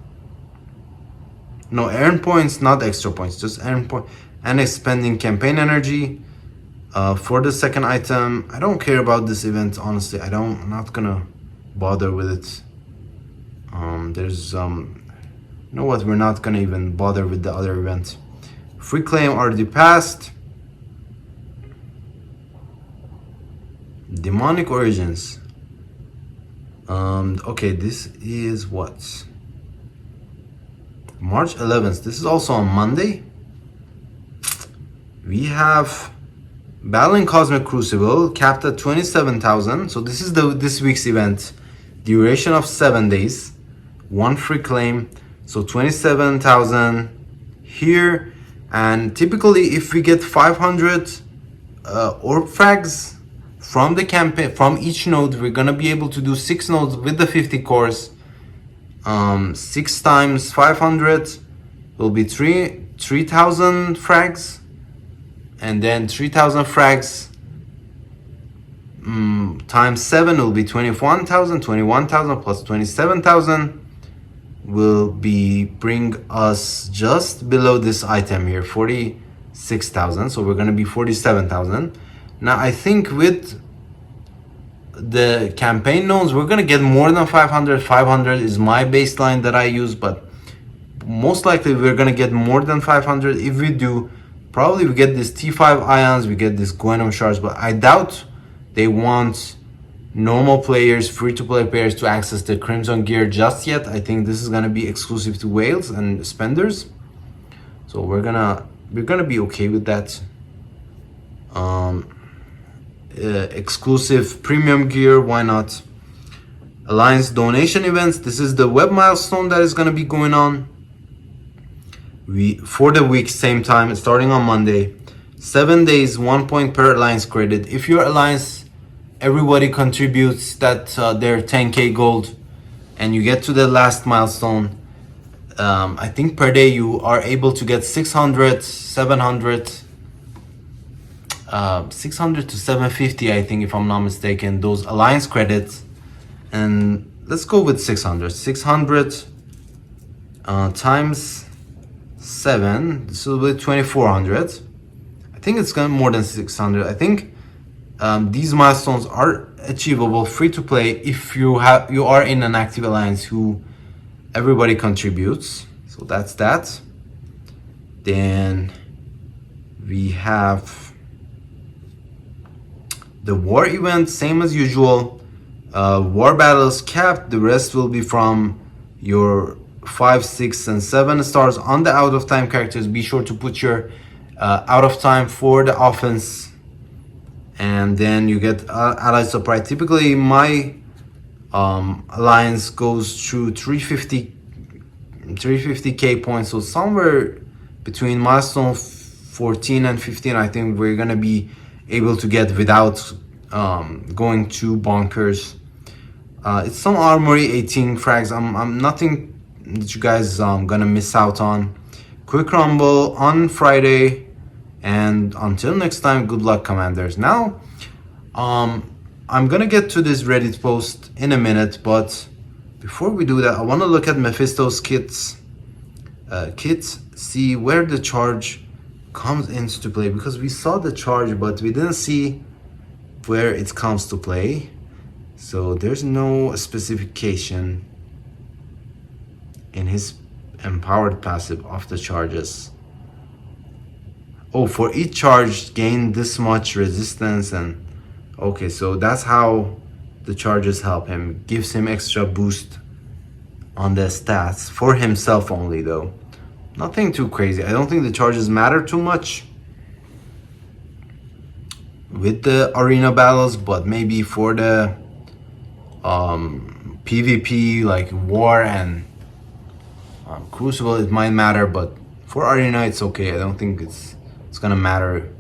No, earn points, not extra points, just earn point, and expending campaign energy for the second item. I don't care about this event, honestly. I'm not gonna bother with it. You know what, we're not gonna even bother with the other event. Free claim already passed. Demonic Origins. Okay, this is what? March 11th. This is also on Monday. We have Battling Cosmic Crucible, capped at 27,000. So this is this week's event. Duration of 7 days. One free claim. So 27,000 here. And typically if we get 500 orb frags from the campaign, from each node, we're gonna be able to do 6 nodes with the 50 cores. 6 times 500 will be 3,000 frags, and then 3,000 frags times 7 will be 21,000. 21,000 plus 27,000 will bring us just below this item here, 46,000. So we're gonna be 47,000. Now I think with the campaign nodes we're gonna get more than 500. 500 is my baseline that I use, but most likely we're gonna get more than 500. If we do, probably we get this T5 ions, we get this Gwenum shards, but I doubt they want normal players, free-to-play players, to access the Crimson gear just yet. I think this is gonna be exclusive to whales and spenders, so we're gonna be okay with that. Exclusive premium gear, why not? Alliance donation events. This is the web milestone that is going to be going on for the week, same time, starting on Monday. 7 days, 1 point per alliance credit. If your alliance, everybody contributes that their 10k gold, and you get to the last milestone, I think per day you are able to get 600 to 750, I think, if I'm not mistaken, those alliance credits. And let's go with 600 times 7, this will be 2400. I think it's gonna more than 600. I think these milestones are achievable free to play if you are in an active alliance who everybody contributes. So that's that. Then we have the war event, same as usual. War battles capped. The rest will be from your 5, 6, and 7 stars on the out of time characters. Be sure to put your out of time for the offense, and then you get allied supply. Typically my alliance goes through 350k points, so somewhere between milestone 14 and 15 I think we're gonna be able to get without going too bonkers. It's some armory, 18 frags. I'm nothing that you guys gonna miss out on. Quick rumble on Friday, and until next time, good luck, commanders. Now I'm gonna get to this Reddit post in a minute, but before we do that, I want to look at Mephisto's kits, see where the charge comes into play, because we saw the charge but we didn't see where it comes to play. So there's no specification in his empowered passive of the charges. Oh, for each charge gain this much resistance, and okay, so that's how the charges help him, gives him extra boost on the stats for himself only though. Nothing too crazy. I don't think the charges matter too much with the arena battles, but maybe for the PvP like war and Crucible, it might matter, but for Arena, it's okay. I don't think it's gonna matter.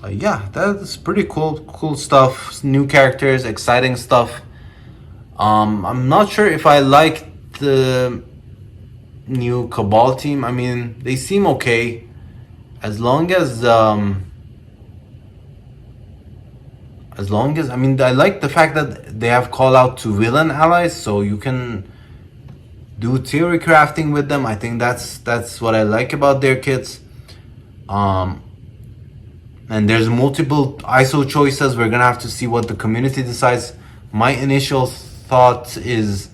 Yeah, that's pretty cool stuff. New characters, exciting stuff. I'm not sure if I like the new Cabal team. I mean, they seem okay as long as I mean, I like the fact that they have call out to villain allies, so you can do theory crafting with them. I think that's what I like about their kits. And there's multiple ISO choices. We're gonna have to see what the community decides. My initial thought is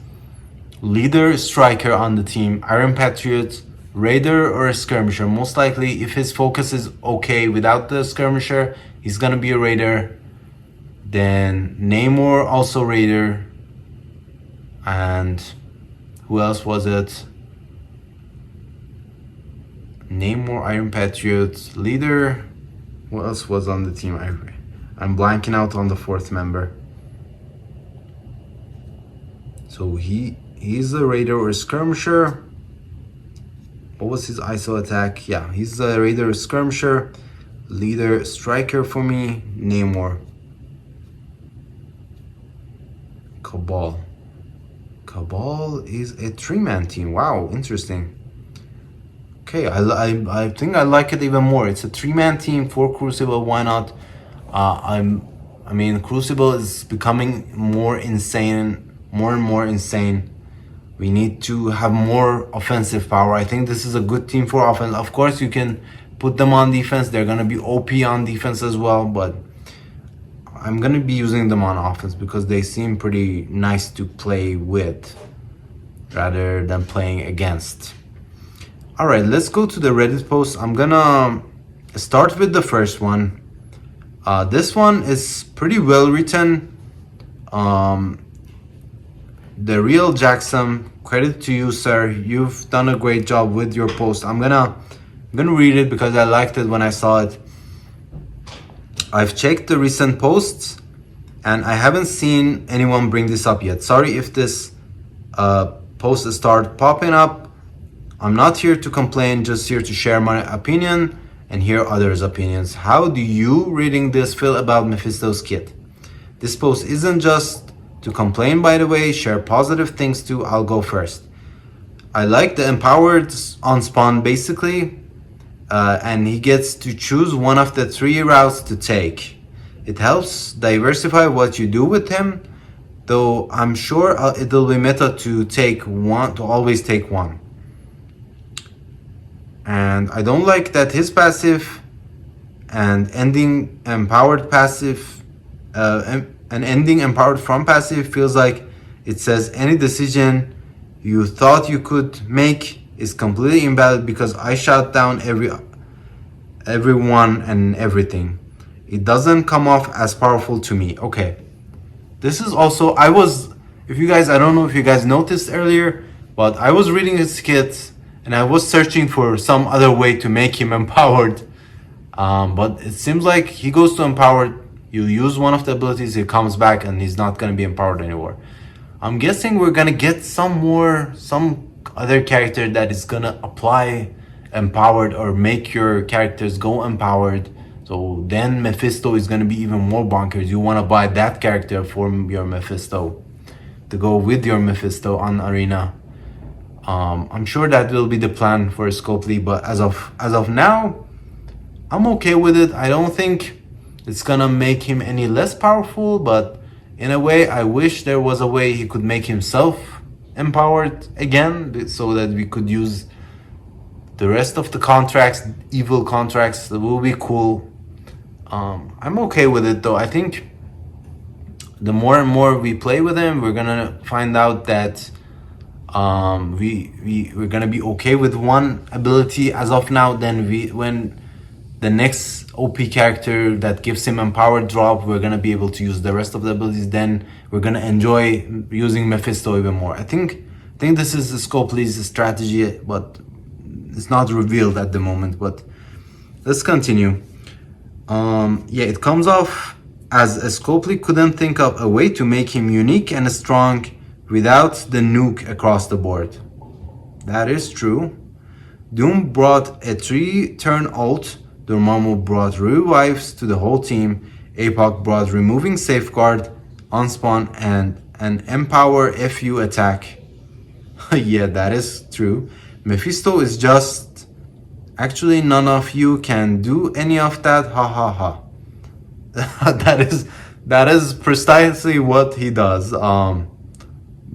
leader, striker on the team, Iron Patriot, raider, or a skirmisher. Most likely, if his focus is okay without the skirmisher, he's gonna be a raider. Then Namor, also raider. And who else was it? Namor, Iron Patriot, leader. What else was on the team? I'm blanking out on the fourth member. So he's a raider or skirmisher. What was his ISO attack? Yeah, he's a raider or skirmisher. Leader, striker for me. Namor. Cabal. Cabal is a 3-man team. Wow, interesting. Okay, I think I like it even more. It's a 3-man team for Crucible. Why not? I mean, Crucible is becoming more and more insane. We need to have more offensive power. I think this is a good team for offense. Of course, you can put them on defense. They're gonna be OP on defense as well, but I'm gonna be using them on offense because they seem pretty nice to play with rather than playing against. All right, let's go to the Reddit post. I'm gonna start with the first one. This one is pretty well written. The real Jackson, credit to you, sir. You've done a great job with your post. I'm gonna read it because I liked it when I saw it. I've checked the recent posts and I haven't seen anyone bring this up yet. Sorry if this post start popping up. I'm not here to complain, just here to share my opinion and hear others' opinions. How do you, reading this, feel about Mephisto's kit? This post isn't just to complain, by the way, share positive things too. I'll go first. I like the empowered on spawn basically, and he gets to choose one of the 3 routes to take. It helps diversify what you do with him, though I'm sure it'll be meta to always take one. And I don't like that his passive and ending empowered passive and ending empowered from passive feels like it says any decision you thought you could make is completely invalid because I shot down everyone and everything. It doesn't come off as powerful to me. Okay, this is also, I don't know if you guys noticed earlier, but I was reading his kit and I was searching for some other way to make him empowered, but it seems like he goes to empowered, you use one of the abilities, he comes back and he's not going to be empowered anymore. I'm guessing we're going to get some other character that is going to apply empowered or make your characters go empowered. So then Mephisto is going to be even more bonkers. You want to buy that character for your Mephisto, to go with your Mephisto on Arena. I'm sure that will be the plan for Scopely, but as of now, I'm okay with it. I don't think it's gonna make him any less powerful, but in a way, I wish there was a way he could make himself empowered again, so that we could use the rest of the contracts, evil contracts. That will be cool. I'm okay with it though. I think the more and more we play with him, we're gonna find out that we're gonna be okay with one ability as of now. Then when the next OP character that gives him empowered drop, we're gonna be able to use the rest of the abilities. Then we're gonna enjoy using Mephisto even more. I think this is Scopely's strategy, but it's not revealed at the moment. But let's continue. Yeah, it comes off as Scopely couldn't think of a way to make him unique and strong without the nuke across the board. That is true. Doom brought a 3-turn ult, Dormammu brought revives to the whole team, Apoc brought removing safeguard, unspawn, and an empower FU attack. Yeah, that is true. Mephisto is just... Actually, none of you can do any of that, ha ha ha. that is precisely what he does.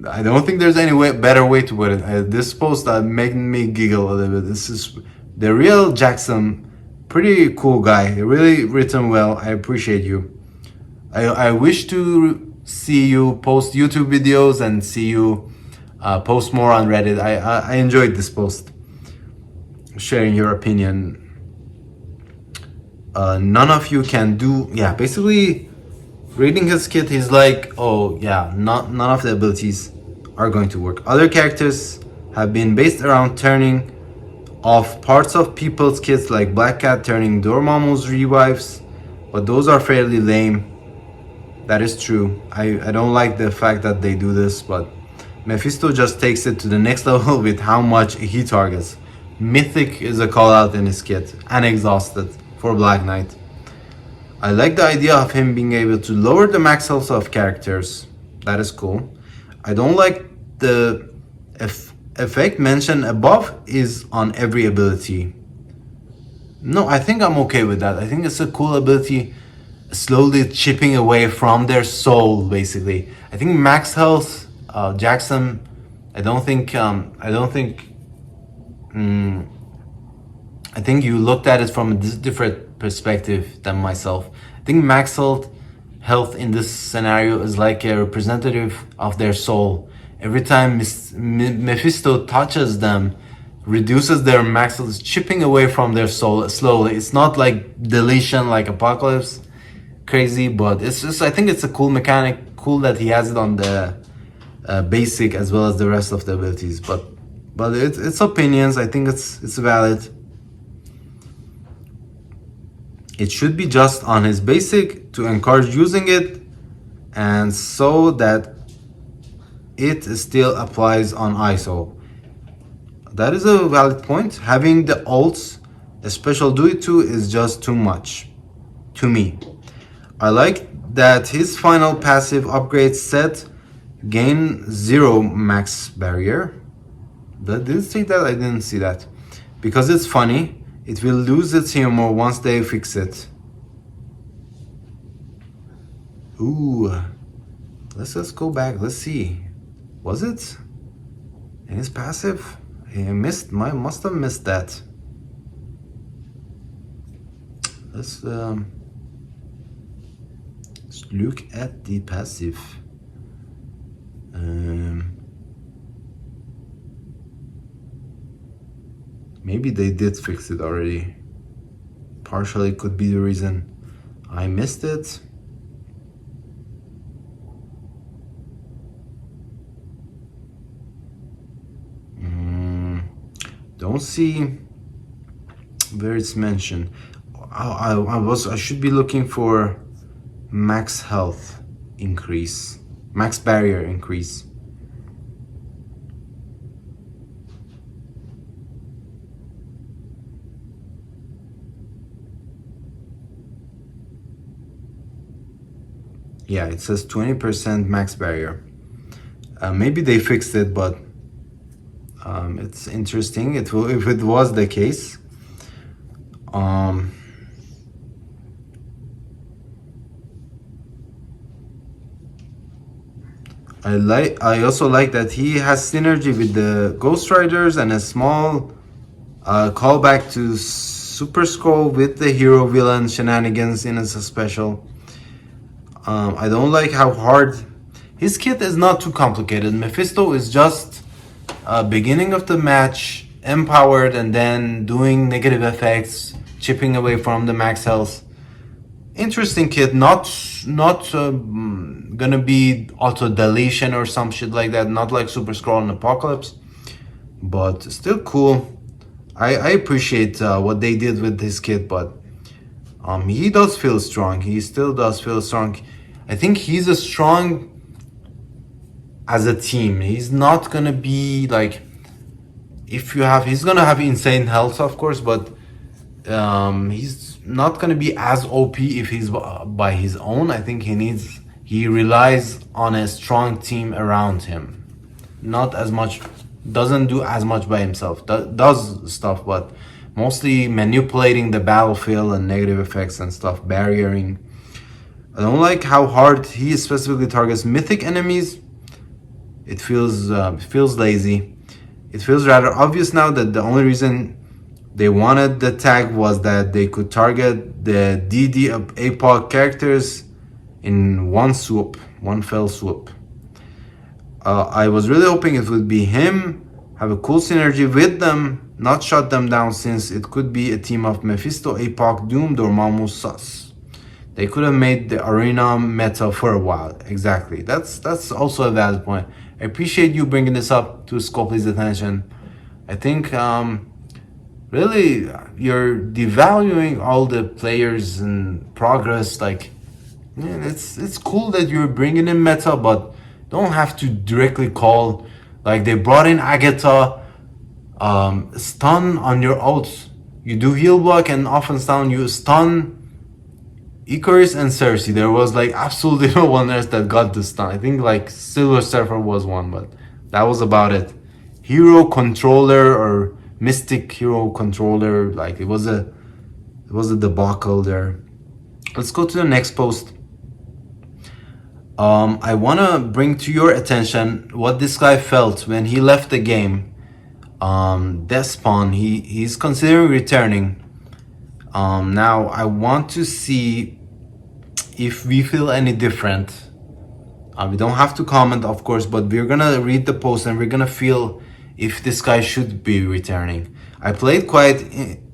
I don't think there's any better way to put it. This post made me giggle a little bit. This is the real Jackson, pretty cool guy. Really written well. I appreciate you. I wish to see you post YouTube videos and see you post more on Reddit. I enjoyed this post, sharing your opinion. None of you can do... Yeah, basically reading his kit, he's like, oh yeah, none of the abilities are going to work. Other characters have been based around turning off parts of people's kits, like Black Cat turning Dormammu's revives, but those are fairly lame. That is true. I don't like the fact that they do this, but Mephisto just takes it to the next level with how much he targets. Mythic is a call out in his kit, and Exhausted for Black Knight. I like the idea of him being able to lower the max health of characters. That is cool. I don't like the effect mentioned above is on every ability. No, I think I'm okay with that. I think it's a cool ability, slowly chipping away from their soul, basically. I think max health, Jackson, I think you looked at it from a different perspective than myself. I think max health in this scenario is like a representative of their soul. Every time Mephisto touches them, reduces their max health, chipping away from their soul slowly. It's not like deletion like Apocalypse crazy, but it's just, I think it's a cool mechanic. Cool that he has it on the basic as well as the rest of the abilities. But it's opinions. I think it's valid. It should be just on his basic to encourage using it, and so that it still applies on ISO. That is a valid point. Having the ults, a special do it to, is just too much to me. I like that his final passive upgrade set gain 0 max barrier. Did it say that? I didn't see that. Because it's funny. It will lose its humor once they fix it. Ooh. Let's go back. Let's see. Was it in his passive? Must have missed that. Let's look at the passive. Maybe they did fix it already. Partially could be the reason I missed it. Don't see where it's mentioned. I should be looking for max health increase, max barrier increase. Yeah, it says 20% max barrier. Maybe they fixed it, but it's interesting. If it was the case. I also like that he has synergy with the Ghost Riders and a small callback to Super Scroll with the hero villain shenanigans in as a special. I don't like how hard his kit is. Not too complicated. Mephisto is just beginning of the match empowered and then doing negative effects, chipping away from the max health. Interesting kit, not gonna be auto deletion or some shit like that, not like Super Scroll and Apocalypse, but still cool. I appreciate what they did with this kit, but he does feel strong. He still does feel strong. I think he's a strong as a team. He's not gonna be like, if you have, he's gonna have insane health, of course, but he's not gonna be as OP if he's by his own. I think he relies on a strong team around him. Not as much, doesn't do as much by himself. Does stuff, but mostly manipulating the battlefield and negative effects and stuff, barriering. I don't like how hard he specifically targets mythic enemies. It feels lazy. It feels rather obvious now that the only reason they wanted the tag was that they could target the DD APOC characters in one fell swoop. I was really hoping it would be him, have a cool synergy with them, not shut them down, since it could be a team of Mephisto, APOC, Doomed, or Mamu Sus. They could have made the arena meta for a while. Exactly. That's also a valid point. I appreciate you bringing this up to Scopely's attention. I think really you're devaluing all the players and progress. Like, man, it's cool that you're bringing in meta, but don't have to directly call. Like, they brought in Agatha, stun on your ults. You do heal block and often stun. You stun Icarus and Cersei. There was like absolutely no one else that got the stun. I think like Silver Surfer was one, but that was about it. Hero controller or Mystic hero controller, like it was a debacle there. Let's go to the next post. I wanna bring to your attention what this guy felt when he left the game. Despawn, he's considering returning. Now I want to see if we feel any different. We don't have to comment, of course, but we're gonna read the post and we're gonna feel if this guy should be returning. I played quite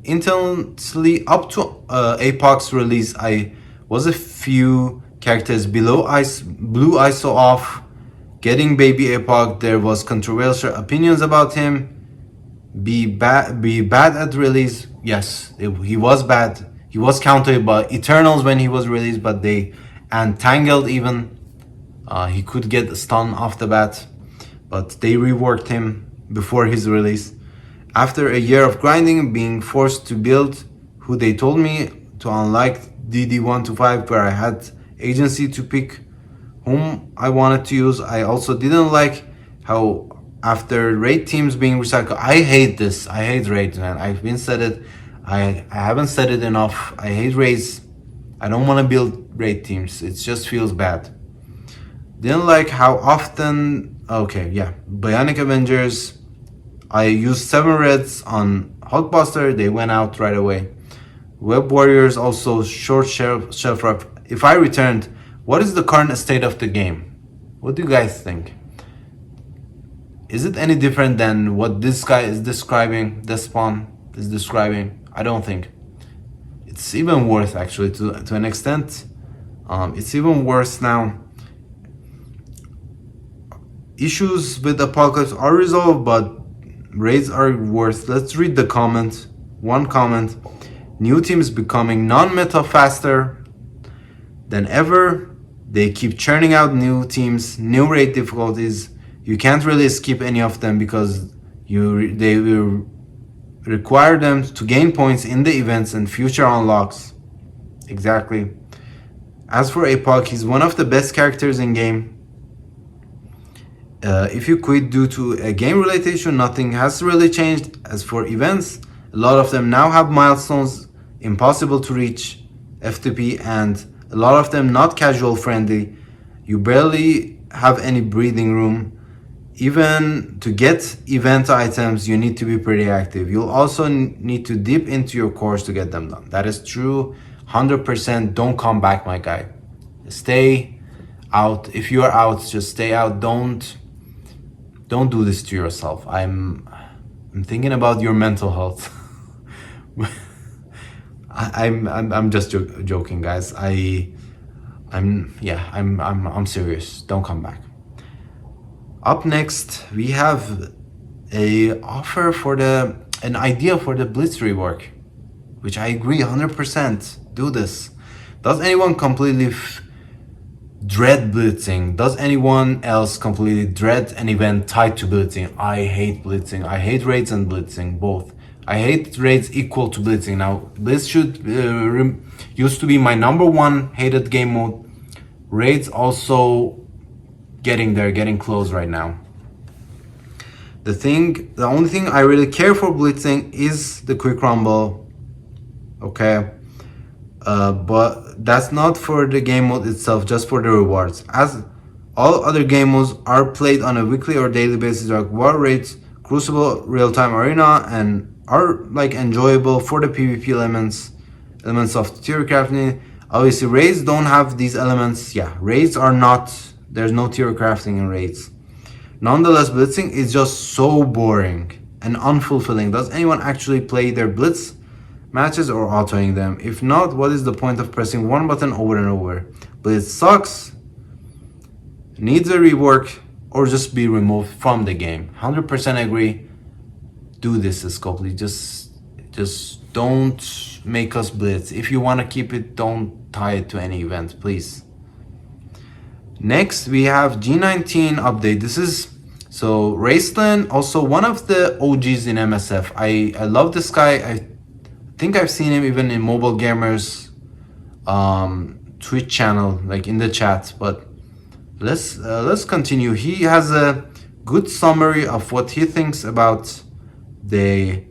intensely up to APOC's release. I was a few characters below blue ISO off, getting baby APOC. There was controversial opinions about him. Be bad at release. Yes, he was bad. He was countered by Eternals when he was released, but they untangled even. He could get a stun off the bat, but they reworked him before his release. After a year of grinding, being forced to build who they told me to, unlike DD1 to 5 where I had agency to pick whom I wanted to use. I also didn't like how after raid teams being recycled, I hate this. I hate raids, man. I've been said it. I haven't said it enough. I hate raids. I don't want to build raid teams. It just feels bad. Didn't like how often. Okay, yeah. Bionic Avengers. I used 7 reds on Hulkbuster. They went out right away. Web Warriors also short shelf life. If I returned, what is the current state of the game? What do you guys think? Is it any different than what this guy is describing, Despawn is describing? I don't think. It's even worse, actually, to an extent. It's even worse now. Issues with Apocalypse are resolved, but raids are worse. Let's read the comment. One comment. New teams becoming non-meta faster than ever. They keep churning out new teams, new raid difficulties. You can't really skip any of them because they will require them to gain points in the events and future unlocks. Exactly. As for APOC, he's one of the best characters in game. If you quit due to a game-related issue, nothing has really changed. As for events, a lot of them now have milestones impossible to reach, FTP, and a lot of them not casual friendly. You barely have any breathing room. Even to get event items, you need to be pretty active. You'll also need to dip into your cores to get them done. That is true, 100%. Don't come back, my guy. Stay out. If you are out, just stay out. Don't do this to yourself. I'm thinking about your mental health. I'm just joking, guys. I'm serious. Don't come back. Up next, we have an idea for the Blitz rework, which I agree 100%. Do this. Does anyone completely Dread blitzing. Does anyone else completely dread an event tied to blitzing? I hate blitzing. I hate raids and blitzing, both. I hate raids equal to blitzing. Now, this should used to be my number one hated game mode. Raids also getting there, getting close right now. The only thing I really care for blitzing is the quick rumble. Okay. But that's not for the game mode itself, just for the rewards. As all other game modes are played on a weekly or daily basis, like War Raids, Crucible, Real Time Arena, and are like enjoyable for the PvP elements of tier crafting. Obviously, raids don't have these elements. Yeah, raids are not. There's no tier crafting in raids. Nonetheless, blitzing is just so boring and unfulfilling. Does anyone actually play their blitz matches or autoing them? If not, what is the point of pressing one button over and over? Blitz sucks, needs a rework, or just be removed from the game. 100% agree. Do this, Scopely. Just don't make us blitz. If you want to keep it, don't tie it to any event, please. Next, we have G19 update. This is so Raceland, also one of the OGs in MSF. I love this guy. I think I've seen him even in Mobile Gamers Twitch channel, like in the chat. But let's continue. He has a good summary of what he thinks about the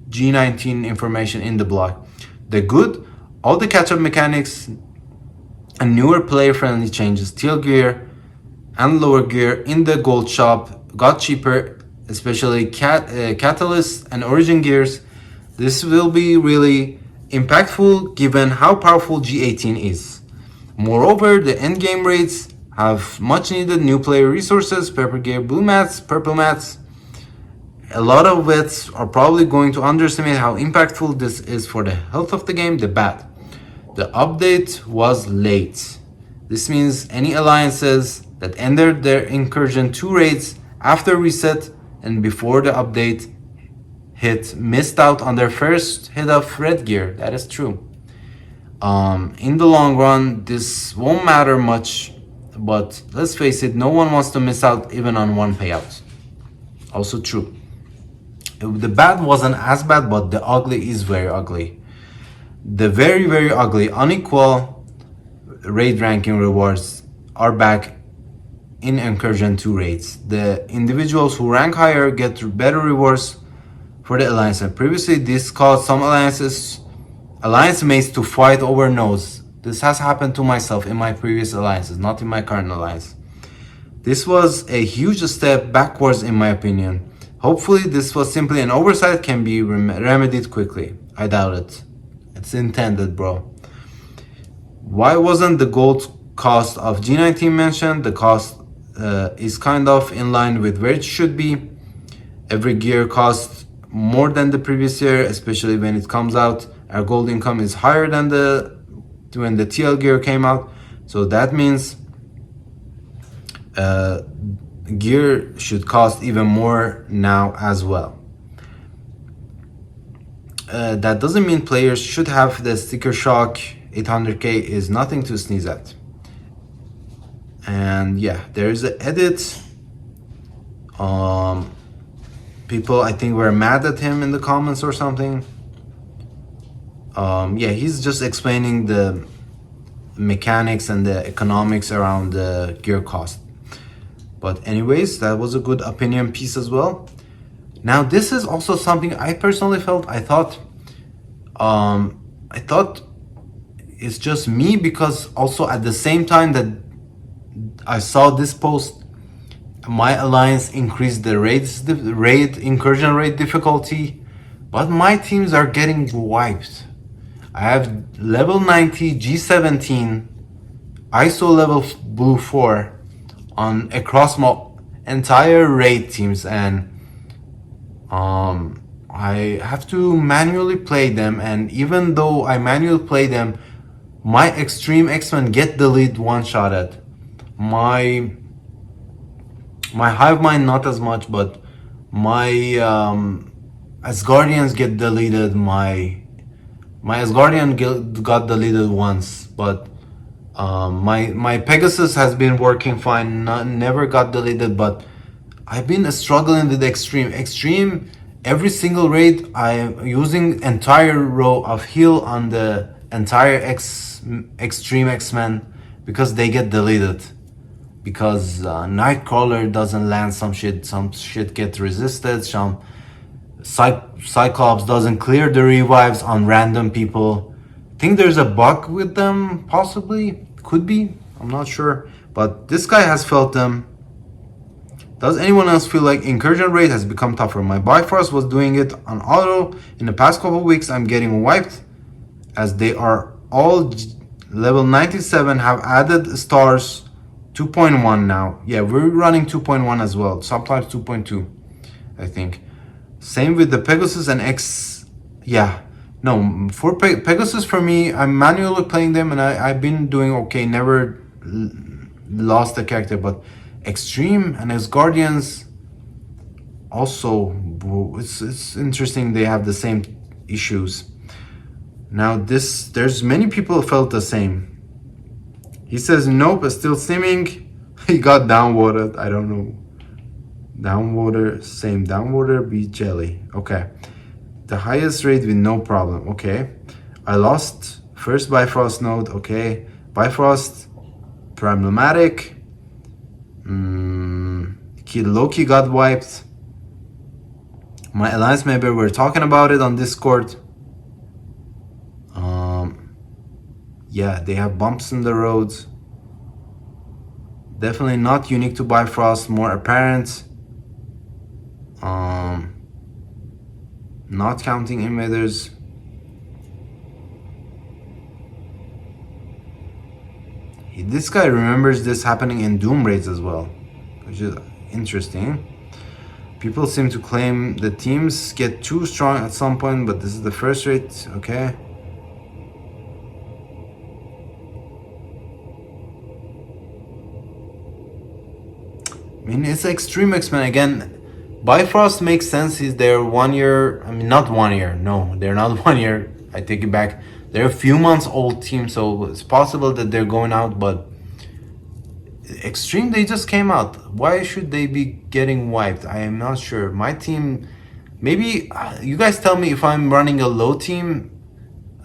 G19 information in the blog. The good, all the catch-up mechanics and newer player-friendly changes, teal gear and lower gear in the gold shop got cheaper, especially catalyst and origin gears. This will be really impactful given how powerful G18 is. Moreover, the endgame raids have much needed new player resources, purple gear, blue mats, purple mats. A lot of vets are probably going to underestimate how impactful this is for the health of the game. The bad, the update was late. This means any alliances that entered their incursion 2 raids after reset and before the update hit missed out on their first hit of red gear. That is true. In the long run, this won't matter much, but let's face it, no one wants to miss out even on one payout. Also true. The bad wasn't as bad, but the ugly is very ugly. The very, very ugly, unequal raid ranking rewards are back in Incursion 2 raids. The individuals who rank higher get better rewards for the alliance. And previously, this caused some alliance mates to fight over nodes. This has happened to myself in my previous alliances, not in my current alliance. This was a huge step backwards in my opinion. Hopefully this was simply an oversight, can be remedied quickly. I doubt it. It's intended, bro. Why wasn't the gold cost of G19 mentioned? The cost is kind of in line with where it should be. Every gear costs more than the previous year, especially when it comes out. Our gold income is higher than when the TL gear came out. So that means gear should cost even more now as well. That doesn't mean players should have the sticker shock. 800k is nothing to sneeze at. And yeah, there is an edit. People I think were mad at him in the comments or something. Yeah, he's just explaining the mechanics and the economics around the gear cost. But anyways, that was a good opinion piece as well. Now this is also something I personally felt. I thought it's just me, because also at the same time that I saw this post, my alliance increased the raid incursion rate difficulty, but my teams are getting wiped. I have level 90 G17 ISO level blue 4 on across my entire raid teams, and I have to manually play them, and even though I manually play them, my extreme X-Men get the lead one-shotted. My hive mind not as much, but my Asgardians get deleted. My Asgardian got deleted once, but My Pegasus has been working fine, never got deleted, but I've been struggling with Extreme. Extreme, every single raid I'm using entire row of heal on the entire Extreme X-Men because they get deleted. Because Nightcrawler doesn't land some shit gets resisted, some Cyclops doesn't clear the revives on random people. I think there's a bug with them, possibly. Could be, I'm not sure. But this guy has felt them. Does anyone else feel like incursion rate has become tougher? My Bifrost was doing it on auto. In the past couple of weeks, I'm getting wiped as they are all level 97, have added stars 2.1 now. Yeah, we're running 2.1 as well. Sometimes 2.2, I think. Same with the Pegasus and X. Yeah, no, for Pegasus, for me, I'm manually playing them and I've been doing okay. Never lost a character, but Extreme and his Guardians also, it's interesting they have the same issues. Now there's many people felt the same. He says nope, but still simming. He got downvoted. I don't know. Downwater, same downwater, be jelly. Okay. The highest rate with no problem. Okay. I lost first Bifrost node. Okay. Bifrost, problematic. Kid Loki got wiped. My alliance member, we're talking about it on Discord. Yeah, they have bumps in the roads. Definitely not unique to Bifrost, more apparent. Not counting invaders. This guy remembers this happening in Doom raids as well, which is interesting. People seem to claim the teams get too strong at some point, but this is the first raid. Okay. I mean, it's Extreme X-Men again. Bifrost makes sense. He's there 1 year. I mean, not 1 year. No, they're not 1 year. I take it back. They're a few months old team, so it's possible that they're going out. But Extreme, they just came out. Why should they be getting wiped? I am not sure. My team, maybe you guys tell me if I'm running a low team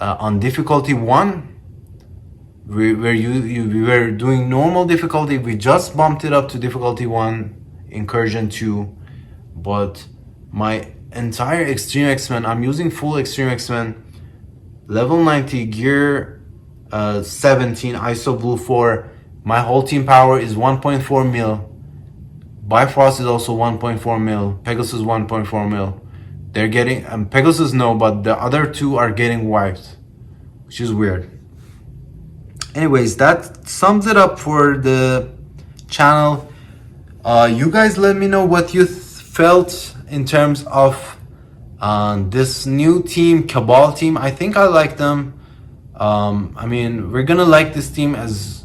on difficulty 1. We were doing normal difficulty. We just bumped it up to difficulty 1, incursion 2. But my entire Extreme X-Men, I'm using full Extreme X-Men, level 90, gear 17, ISO blue 4. My whole team power is 1.4 mil. Bifrost is also 1.4 mil. Pegasus 1.4 mil. They're getting, Pegasus no, but the other two are getting wiped, which is weird. Anyways, that sums it up for the channel. You guys let me know what you felt in terms of this new team, Cabal team. I think I like them. I mean, we're gonna like this team as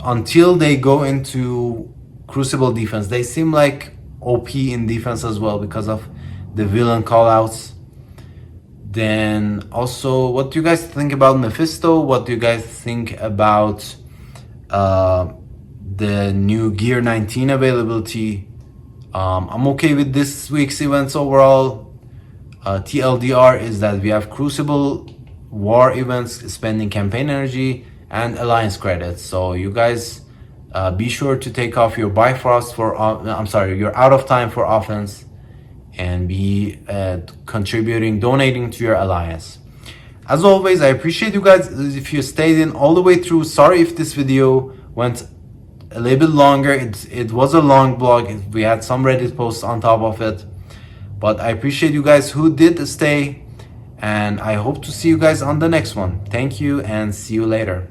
until they go into Crucible defense. They seem like OP in defense as well because of the villain callouts. Then also, what do you guys think about Mephisto? What do you guys think about the new Gear 19 availability? I'm okay with this week's events overall. TLDR is that we have Crucible war events, spending campaign energy, and alliance credits. So you guys be sure to take off your Bifrost for your out of time for offense, and be donating to your alliance. As always, I appreciate you guys if you stayed in all the way through. Sorry if this video went a little bit longer. It was a long blog. We had some Reddit posts on top of it, but I appreciate you guys who did stay, and I hope to see you guys on the next one. Thank you and see you later.